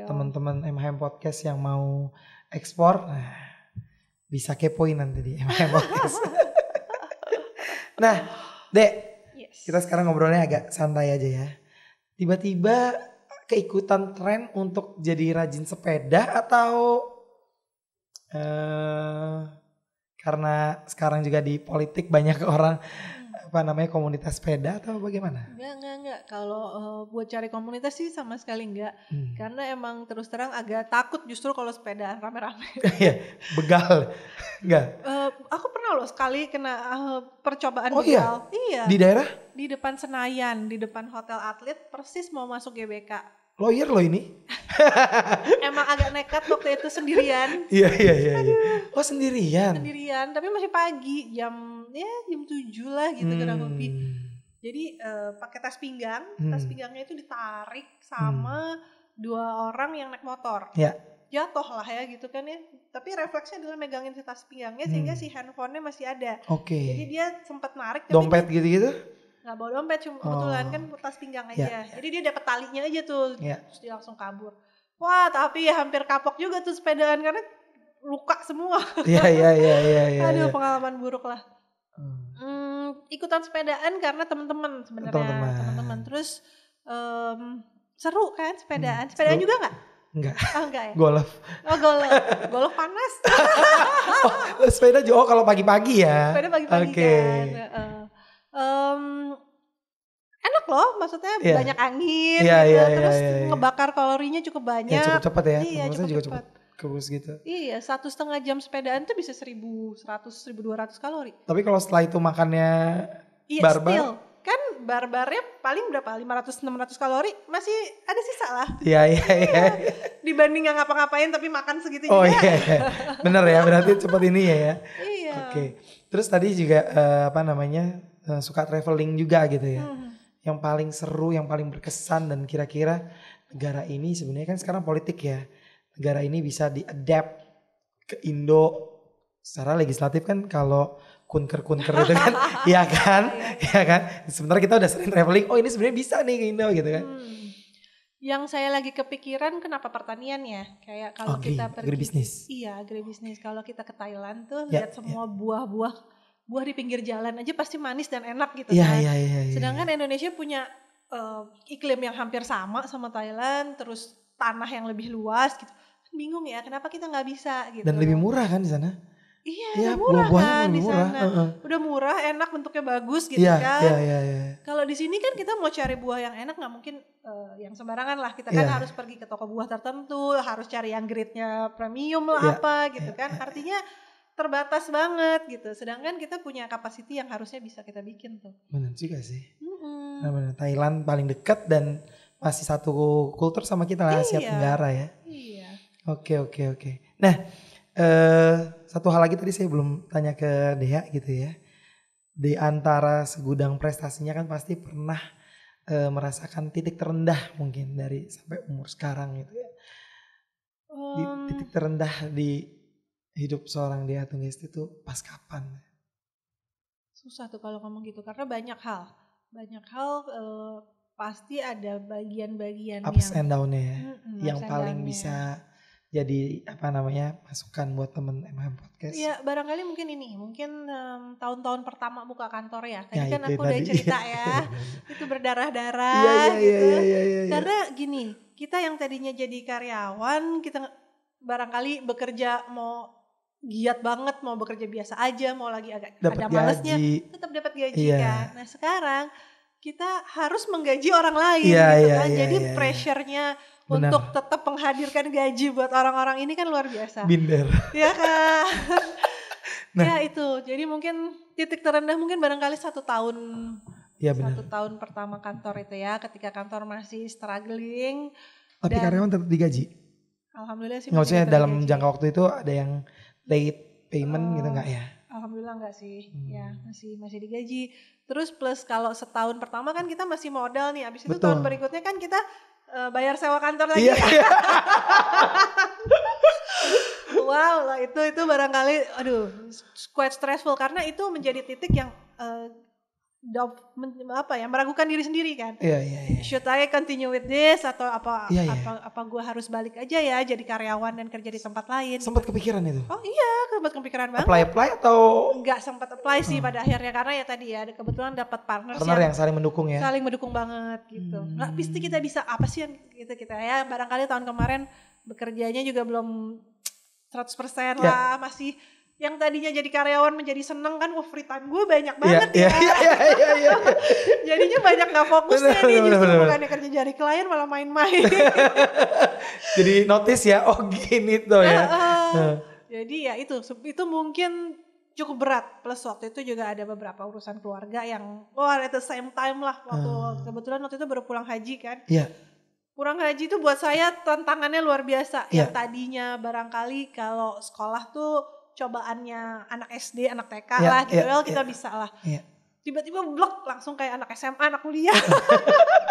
teman-teman MHM Podcast yang mau ekspor. Nah, bisa kepoin nanti di MHM Podcast. Nah, Dek, kita sekarang ngobrolnya agak santai aja ya. Tiba-tiba keikutan tren untuk jadi rajin sepeda atau karena sekarang juga di politik banyak orang komunitas sepeda atau bagaimana? Enggak. Kalau buat cari komunitas sih sama sekali enggak. Karena emang terus terang agak takut justru kalau sepedaan rame-rame. Begal. Enggak. Aku pernah loh sekali kena percobaan begal. Iya. Di daerah? Di depan Senayan, di depan Hotel Atlet, persis mau masuk GBK. Lawyer loh ini. Emang agak nekat waktu itu sendirian. Iya. Oh sendirian? Sendirian, tapi masih pagi, jam 7 lah gitu kurang lebih. Jadi pakai tas pinggang, tas pinggangnya itu ditarik sama 2 orang yang naik motor. Iya. jatuh lah ya gitu kan ya. Tapi refleksnya adalah megangin si tas pinggangnya sehingga si handphonenya masih ada. Jadi dia sempat narik. Dompet gitu-gitu? Nggak bawa dompet, cuma kebetulan kan tas pinggang aja. Jadi dia dapat talinya aja tuh, terus dia langsung kabur. Wah tapi hampir kapok juga tuh sepedaan karena luka semua. Iya. Aduh pengalaman buruk lah. Ikutan sepedaan karena teman-teman sebenarnya. Teman-teman. Terus seru kan sepedaan. Sepedaan juga nggak? Enggak. Oh enggak ya? Golf. Oh golf panas. Sepeda juga kalau pagi-pagi ya. Sepeda pagi-pagi kan. Enak loh, maksudnya banyak angin gitu. Terus ngebakar kalorinya cukup banyak. Ya cukup cepat ya. Iya cukup juga cepat. Kurus gitu. Iya 1,5 jam sepedaan tuh bisa 1.100-1.200 kalori. Tapi kalau setelah itu makannya barbar. Still. Kan barbarnya paling berapa? 500-600 kalori masih ada sisa lah. Iya. Dibanding gak ngapa-ngapain tapi makan segitu juga. Oh iya. Bener ya, berarti cepat ini ya. Iya. Oke. Terus tadi juga suka traveling juga gitu ya. Yang paling seru, yang paling berkesan dan kira-kira negara ini sebenarnya kan sekarang politik ya. Negara ini bisa di-adapt ke Indo secara legislatif kan kalau kunker itu kan iya kan sebenarnya kita udah sering traveling ini sebenarnya bisa nih ke Indo gitu kan. Yang saya lagi kepikiran kenapa pertanian ya, kayak kalau kita pergi agribisnis. Iya agribisnis. Kalau kita ke Thailand tuh lihat semua buah di pinggir jalan aja pasti manis dan enak gitu kan. Sedangkan Indonesia punya iklim yang hampir sama Thailand, terus tanah yang lebih luas gitu. Bingung ya kenapa kita nggak bisa gitu. Dan lebih murah kan di sana. Iya, murah kan di sana. Udah murah, enak, bentuknya bagus gitu kan. Iya. Kalau di sini kan kita mau cari buah yang enak nggak mungkin yang sembarangan lah. Kita kan harus pergi ke toko buah tertentu, harus cari yang grade-nya premium lah gitu kan. Artinya terbatas banget gitu. Sedangkan kita punya capacity yang harusnya bisa kita bikin tuh. Benar juga sih. Benar. Thailand paling dekat dan masih satu kultur sama kita lah, Asia Tenggara ya. Iya. Oke. Nah, satu hal lagi tadi saya belum tanya ke Dea gitu ya. Di antara segudang prestasinya kan pasti pernah merasakan titik terendah mungkin dari sampai umur sekarang gitu ya. Titik terendah di hidup seorang Dea Tunggesti itu pas kapan? Susah tuh kalau ngomong gitu karena banyak hal pasti ada bagian-bagian ups and down-nya ya. Yang paling down-nya. Bisa jadi masukan buat temen MHM Podcast. Iya barangkali mungkin tahun-tahun pertama buka kantor ya. Tadi kan aku udah cerita ya. Itu berdarah-darah gitu. Iya. Karena gini, kita yang tadinya jadi karyawan, kita barangkali bekerja mau giat banget, mau bekerja biasa aja, mau lagi agak ada malesnya, tetap dapat gaji kan. Nah sekarang kita harus menggaji orang lain gitu kan. Jadi pressure-nya untuk tetap menghadirkan gaji buat orang-orang ini kan luar biasa. Binder. Ya kan. Ya itu. Jadi mungkin titik terendah mungkin barangkali 1 tahun. Iya benar. 1 tahun pertama kantor itu ya. Ketika kantor masih struggling. Tapi karyawan tetap digaji? Alhamdulillah sih. Maksudnya dalam jangka waktu itu ada yang late payment gitu enggak ya? Alhamdulillah enggak sih. Ya masih digaji. Terus plus kalau setahun pertama kan kita masih modal nih. Abis itu tahun berikutnya kan kita bayar sewa kantor lagi. Iya. Wow lah itu barangkali quite stressful karena itu menjadi titik yang meragukan diri sendiri kan. Iya. Should I continue with this atau apa gue harus balik aja ya jadi karyawan dan kerja di tempat lain. Sempat kepikiran itu? Oh iya, sempat kepikiran banget. Apply atau? Enggak sempat apply sih pada akhirnya karena ya tadi ya kebetulan dapat partner yang saling mendukung ya. Saling mendukung banget gitu. Nggak pasti kita bisa apa sih yang kita ya barangkali tahun kemarin bekerjanya juga belum 100% lah masih. Yang tadinya jadi karyawan menjadi seneng kan, free time gue banyak banget ya. Iya. Jadinya banyak gak fokusnya nih, justru bukannya kerja jadi klien malah main-main. Jadi notice ya, gini tuh ya. Jadi ya itu mungkin cukup berat. Plus waktu itu juga ada beberapa urusan keluarga yang, at the same time lah. Kebetulan waktu itu baru pulang haji kan. Iya. Pulang haji itu buat saya tantangannya luar biasa. Yang tadinya barangkali kalau sekolah tuh cobaannya anak SD, anak TK lah gitu kita bisa lah. Tiba-tiba blok langsung kayak anak SMA, anak kuliah.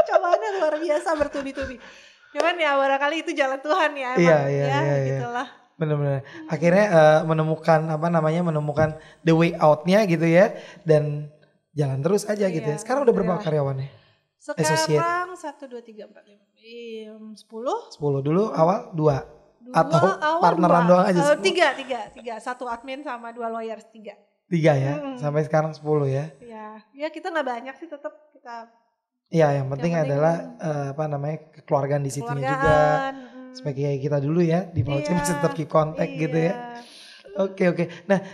Cobaannya luar biasa bertubi-tubi. Cuman ya barangkali itu jalan Tuhan ya emang. Iya. Gitulah. Benar-benar. Akhirnya menemukan the way out-nya gitu ya, dan jalan terus aja gitu ya. Sekarang udah berapa karyawannya? Sekarang 1, 2, 3, 4, 5, 10. 10 dulu awal 2 atau partneran 2. doang aja? 3. 1 admin sama 2 lawyers 3. 3 ya, sampai sekarang 10 ya. Ya kita nggak banyak sih, tetap kita. Iya, yang penting adalah kekeluargaan di situnya juga. Sebagai kita dulu ya di Pauce masih tetap keep contact gitu ya. Oke. Nah,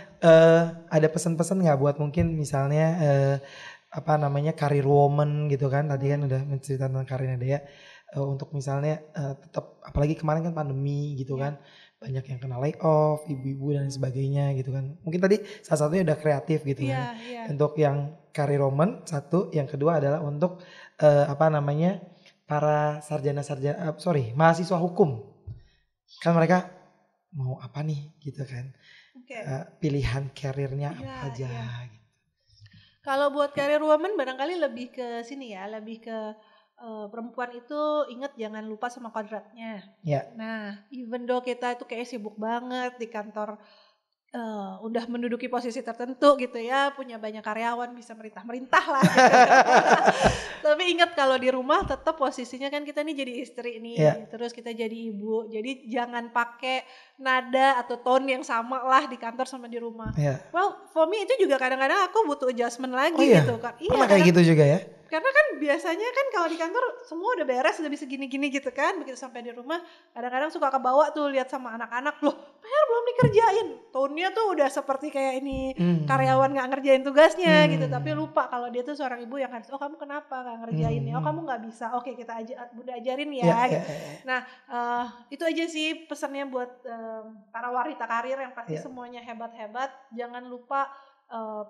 ada pesan-pesan nggak buat mungkin misalnya career woman gitu kan? Tadi kan udah menceritakan tentang karirnya Dea. Untuk misalnya tetap, apalagi kemarin kan pandemi gitu kan, banyak yang kena layoff, ibu-ibu dan sebagainya gitu kan. Mungkin tadi salah satunya udah kreatif gitu kan. Untuk yang career woman satu, yang kedua adalah untuk para mahasiswa hukum. Kan mereka mau apa nih gitu kan. Pilihan karirnya apa aja gitu. Kalau buat career woman barangkali lebih ke sini ya, lebih ke perempuan itu ingat jangan lupa sama kodratnya. Nah, even though kita itu kayak sibuk banget di kantor, udah menduduki posisi tertentu gitu ya, punya banyak karyawan, bisa merintah lah gitu. Tapi ingat kalau di rumah tetap posisinya kan kita nih jadi istri nih, terus kita jadi ibu, jadi jangan pakai nada atau tone yang sama lah di kantor sama di rumah. Well, for me itu juga kadang-kadang aku butuh adjustment lagi gitu kan. Pernah kayak gitu juga ya? Karena kan biasanya kan kalau di kantor semua udah beres, udah bisa gini-gini gitu kan. Begitu sampai di rumah kadang-kadang suka kebawa tuh lihat sama anak-anak, loh PR belum dikerjain. Tone-nya tuh udah seperti kayak ini karyawan gak ngerjain tugasnya gitu. Tapi lupa kalau dia tuh seorang ibu yang harus, oh kamu kenapa gak ngerjainnya, oh kamu gak bisa, oke kita Bunda ajarin ya gitu. Nah itu aja sih pesannya buat para wanita karir yang pasti semuanya hebat-hebat. Jangan lupa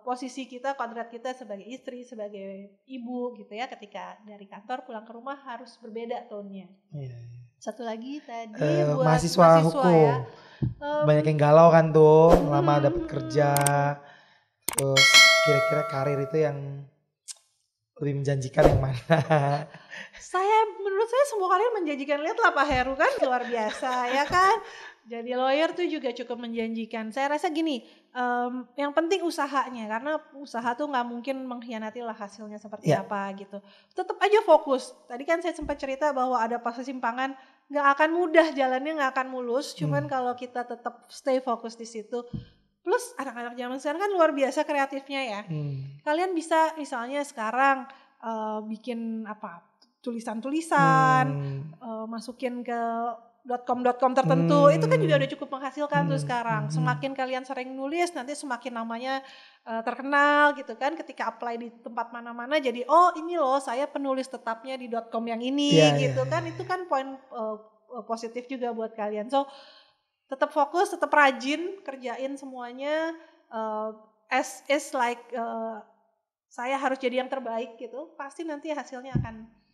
posisi kita, kodrat kita sebagai istri, sebagai ibu gitu ya, ketika dari kantor pulang ke rumah harus berbeda tone-nya. Satu lagi tadi buat mahasiswa hukum ya. Banyak yang galau kan tuh, lama dapet kerja. Terus kira-kira karir itu yang lebih menjanjikan yang mana? Menurut saya semua karir menjanjikan. Lihatlah Pak Heru kan luar biasa ya kan. Jadi lawyer tuh juga cukup menjanjikan. Saya rasa gini, yang penting usahanya, karena usaha tuh nggak mungkin mengkhianati lah hasilnya seperti apa gitu. Tetap aja fokus. Tadi kan saya sempat cerita bahwa ada persimpangan, nggak akan mudah jalannya, nggak akan mulus. Cuman kalau kita tetap stay fokus di situ. Plus anak-anak zaman sekarang kan luar biasa kreatifnya ya. Kalian bisa misalnya sekarang bikin tulisan-tulisan, masukin ke .com tertentu, itu kan juga udah cukup menghasilkan tuh sekarang. Semakin kalian sering nulis, nanti semakin namanya terkenal gitu kan. Ketika apply di tempat mana-mana jadi, oh ini loh saya penulis tetapnya di .com yang ini gitu kan. Itu kan poin positif juga buat kalian. So tetap fokus, tetap rajin, kerjain semuanya. Saya harus jadi yang terbaik gitu. Pasti nanti hasilnya akan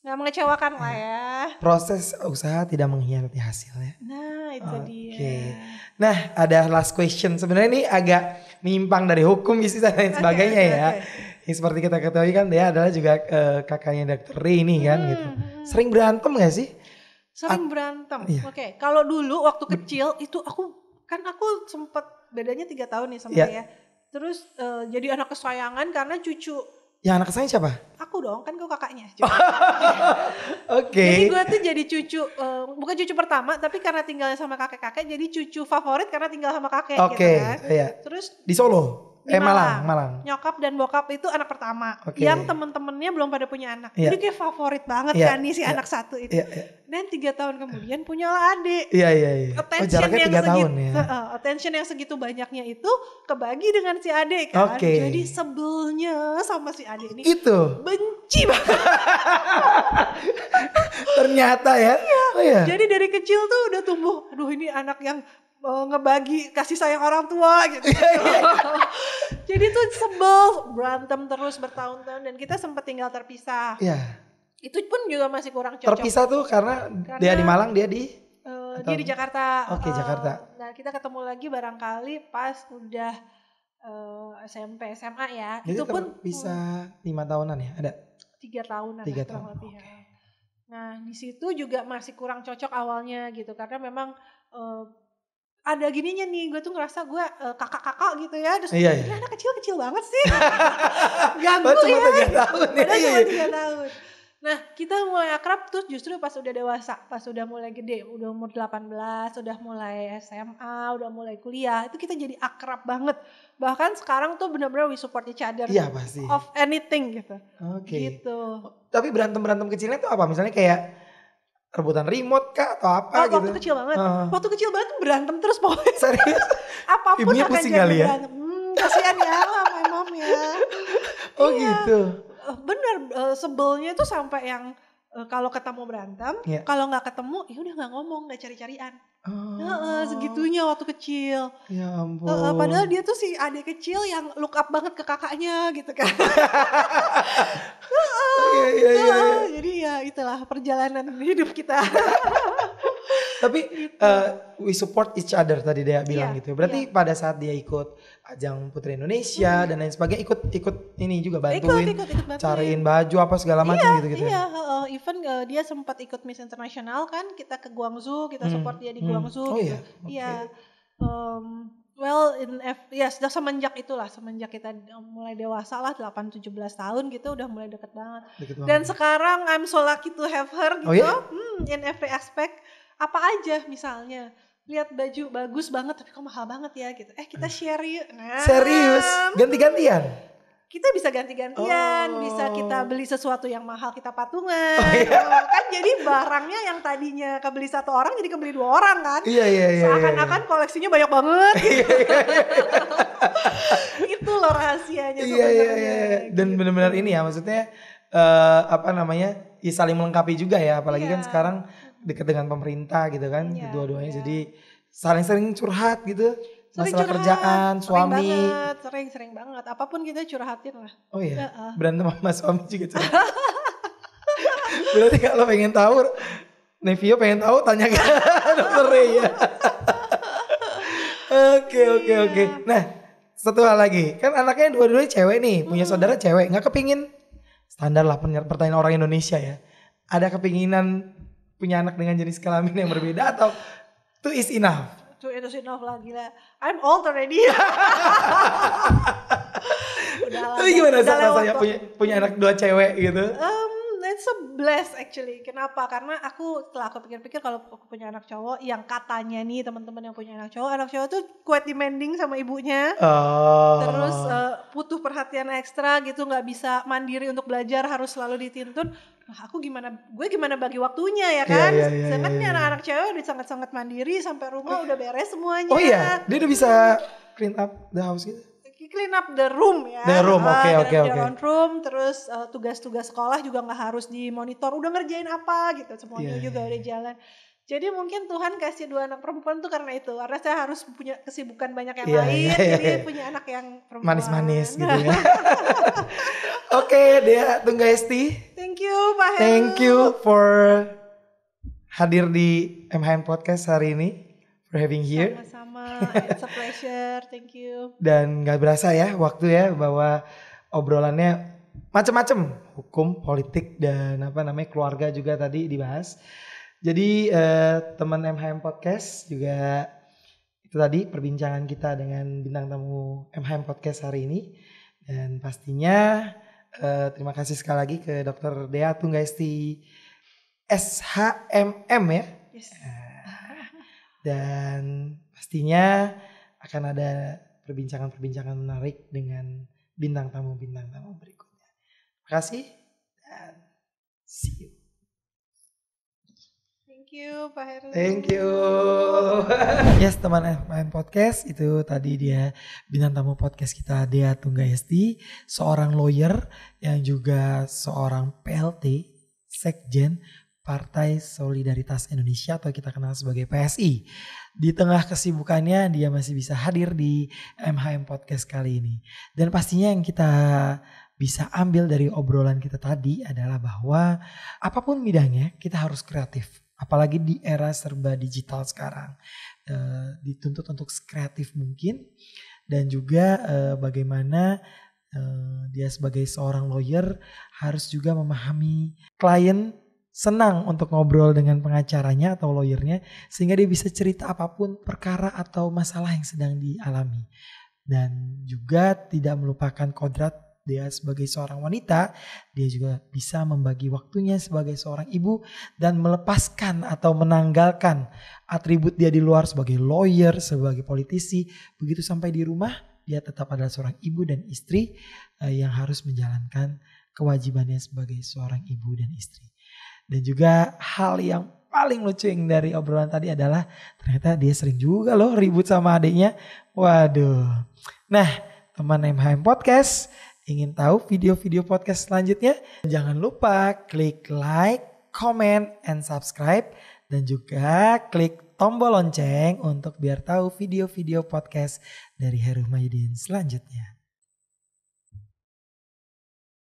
nggak mengecewakan lah ya. Proses usaha tidak mengkhianati hasilnya. Nah itu dia. Nah ada last question. Sebenarnya ini agak menyimpang dari hukum, bisnis dan lain sebagainya ya. Seperti kita ketahui kan dia adalah juga kakaknya Dr. Ray ini kan gitu. Sering berantem gak sih? Sering berantem. Oke. Kalau dulu waktu kecil itu aku sempat bedanya 3 tahun nih sama dia. Terus jadi anak kesayangan karena cucu. Yang anak kesayangan siapa? Aku dong, kan gue kakaknya. Jadi gue tuh jadi cucu, bukan cucu pertama, tapi karena tinggalnya sama kakek-kakek, jadi cucu favorit karena tinggal sama kakek gitu kan. Terus di Solo? Malang. Nyokap dan bokap itu anak pertama. Yang temen-temennya belum pada punya anak. Jadi kayak favorit banget kan nih si anak satu itu. Dan 3 tahun kemudian punyalah adik. Jaraknya 3 tahun ya. Attention yang segitu banyaknya itu kebagi dengan si adik kan. Jadi sebelnya sama si adik ini. Itu. Benci banget. Ternyata ya. Jadi dari kecil tuh udah tumbuh. Aduh ini anak yang ngebagi kasih sayang orang tua gitu. Jadi tuh sebel, berantem terus bertahun-tahun dan kita sempat tinggal terpisah. Itu pun juga masih kurang cocok. Terpisah tuh karena dia di Malang, dia di dia di Jakarta. Jakarta. Nah kita ketemu lagi barangkali pas udah SMP SMA ya. Jadi itu pun bisa 5 tahunan ya, ada? 3 tahunan. 3 tahun. Lebih. Nah di situ juga masih kurang cocok awalnya gitu karena memang ada gininya nih, gue tuh ngerasa gue kakak-kakak gitu ya, terus ini anak kecil banget sih, ganggu cuma ya, 3 tahun padahal cuma 3 tahun. Nah kita mulai akrab tuh justru pas udah dewasa, pas udah mulai gede, udah umur 18, udah mulai SMA, udah mulai kuliah, itu kita jadi akrab banget. Bahkan sekarang tuh benar-benar we support each other pasti. of anything gitu. Gitu. Tapi berantem kecilnya tuh apa? Misalnya kayak rebutan remote kah atau apa gitu? Waktu kecil banget. Waktu kecil banget tuh berantem terus pokoknya. Serius? Apapun Ibunya akan pusing jadi kali ya? berantem. Kasihan ya my mom ya. Gitu. Bener, sebelnya tuh sampai yang kalau ketemu berantem, kalau nggak ketemu ya udah nggak ngomong, nggak cari-carian. Segitunya waktu kecil. Ya ampun. Padahal dia tuh si adik kecil yang look up banget ke kakaknya gitu kan. Jadi ya itulah perjalanan hidup kita. Tapi we support each other tadi dia bilang gitu. Berarti pada saat dia ikut ajang Putri Indonesia dan lain sebagainya ikut ini juga bantuin, cariin baju apa segala macam gitu ya. Even dia sempat ikut Miss International kan, kita ke Guangzhou, kita support dia di Guangzhou gitu. Iya. Sudah semenjak kita mulai dewasa lah 8-17 tahun gitu udah mulai deket banget. Dan sekarang I'm so lucky to have her gitu. In every aspect. Apa aja misalnya lihat baju bagus banget tapi kok mahal banget ya gitu. Kita share yuk. Serius? Ganti-gantian? Kita bisa ganti-gantian, bisa kita beli sesuatu yang mahal kita patungan. Kan jadi barangnya yang tadinya kebeli 1 orang jadi kebeli 2 orang kan. Seakan-akan koleksinya banyak banget gitu. Itu loh rahasianya sebenarnya. Dan benar-benar ini ya maksudnya saling melengkapi juga ya, apalagi kan sekarang dekat dengan pemerintah gitu kan, dua-duanya jadi saling sering curhat gitu. Masalah kerjaan, suami. Sering banget. Apapun kita curhatin lah. Oh iya, berantem sama suami juga curhat. Berarti kalau pengen tahu, Nevio pengen tahu tanya ke Dokter Ray ya. Oke. Nah, satu hal lagi, kan anaknya dua-duanya cewek nih, punya saudara cewek, nggak kepingin standar lah pertanyaan orang Indonesia ya. Ada kepinginan punya anak dengan jenis kelamin yang berbeda atau two is enough? Two is enough lah, gila. I'm old already. Tapi gimana rasanya punya anak 2 cewek gitu? It's a bless actually. Kenapa? Karena setelah aku pikir-pikir kalau aku punya anak cowok, yang katanya nih teman-teman yang punya anak cowok tuh quite demanding sama ibunya. Terus butuh perhatian ekstra gitu, nggak bisa mandiri untuk belajar, harus selalu dituntun. Nah gue gimana bagi waktunya ya kan? Sedangkan anak-anak cewek udah sangat-sangat mandiri, sampai rumah udah beres semuanya. Oh iya, dia udah bisa clean up the house gitu? Clean up the room ya. The room, oke. Room, terus tugas-tugas sekolah juga nggak harus dimonitor. Udah ngerjain apa gitu, semuanya juga udah jalan. Jadi mungkin Tuhan kasih 2 anak perempuan tuh karena itu. Karena saya harus punya kesibukan banyak yang lain, jadi punya anak yang perempuan. Manis-manis gitu ya. Oke, Dea Tunggayesti. Thank you Pak Heru. Thank you for hadir di MHM Podcast hari ini. For having here. Sama-sama, it's a pleasure, thank you. Dan gak berasa ya waktu ya bahwa obrolannya macam-macam, hukum, politik dan keluarga juga tadi dibahas. Jadi teman MHM Podcast juga itu tadi perbincangan kita dengan bintang tamu MHM Podcast hari ini. Dan pastinya terima kasih sekali lagi ke Dr. Dea Tunggayesti SHMM ya. Yes. Dan pastinya akan ada perbincangan menarik dengan bintang tamu berikutnya. Terima kasih dan see you. Thank you Pak Heru. Thank you. Yes teman MHM Podcast, itu tadi dia bintang tamu podcast kita Dea Tunggayesti, seorang lawyer yang juga seorang PLT, Sekjen Partai Solidaritas Indonesia atau kita kenal sebagai PSI. Di tengah kesibukannya dia masih bisa hadir di MHM Podcast kali ini. Dan pastinya yang kita bisa ambil dari obrolan kita tadi adalah bahwa apapun bidangnya kita harus kreatif. Apalagi di era serba digital sekarang. Dituntut untuk kreatif mungkin. Dan juga bagaimana dia sebagai seorang lawyer harus juga memahami klien senang untuk ngobrol dengan pengacaranya atau lawyernya sehingga dia bisa cerita apapun perkara atau masalah yang sedang dialami. Dan juga tidak melupakan kodrat dia sebagai seorang wanita, dia juga bisa membagi waktunya sebagai seorang ibu dan melepaskan atau menanggalkan atribut dia di luar sebagai lawyer, sebagai politisi. Begitu sampai di rumah, dia tetap adalah seorang ibu dan istri yang harus menjalankan kewajibannya sebagai seorang ibu dan istri. Dan juga hal yang paling lucu yang dari obrolan tadi adalah ternyata dia sering juga loh ribut sama adiknya. Waduh. Nah, teman MHM Podcast, ingin tahu video-video podcast selanjutnya? Jangan lupa klik like, comment, and subscribe. Dan juga klik tombol lonceng untuk biar tahu video-video podcast dari Heru Mahyudin selanjutnya.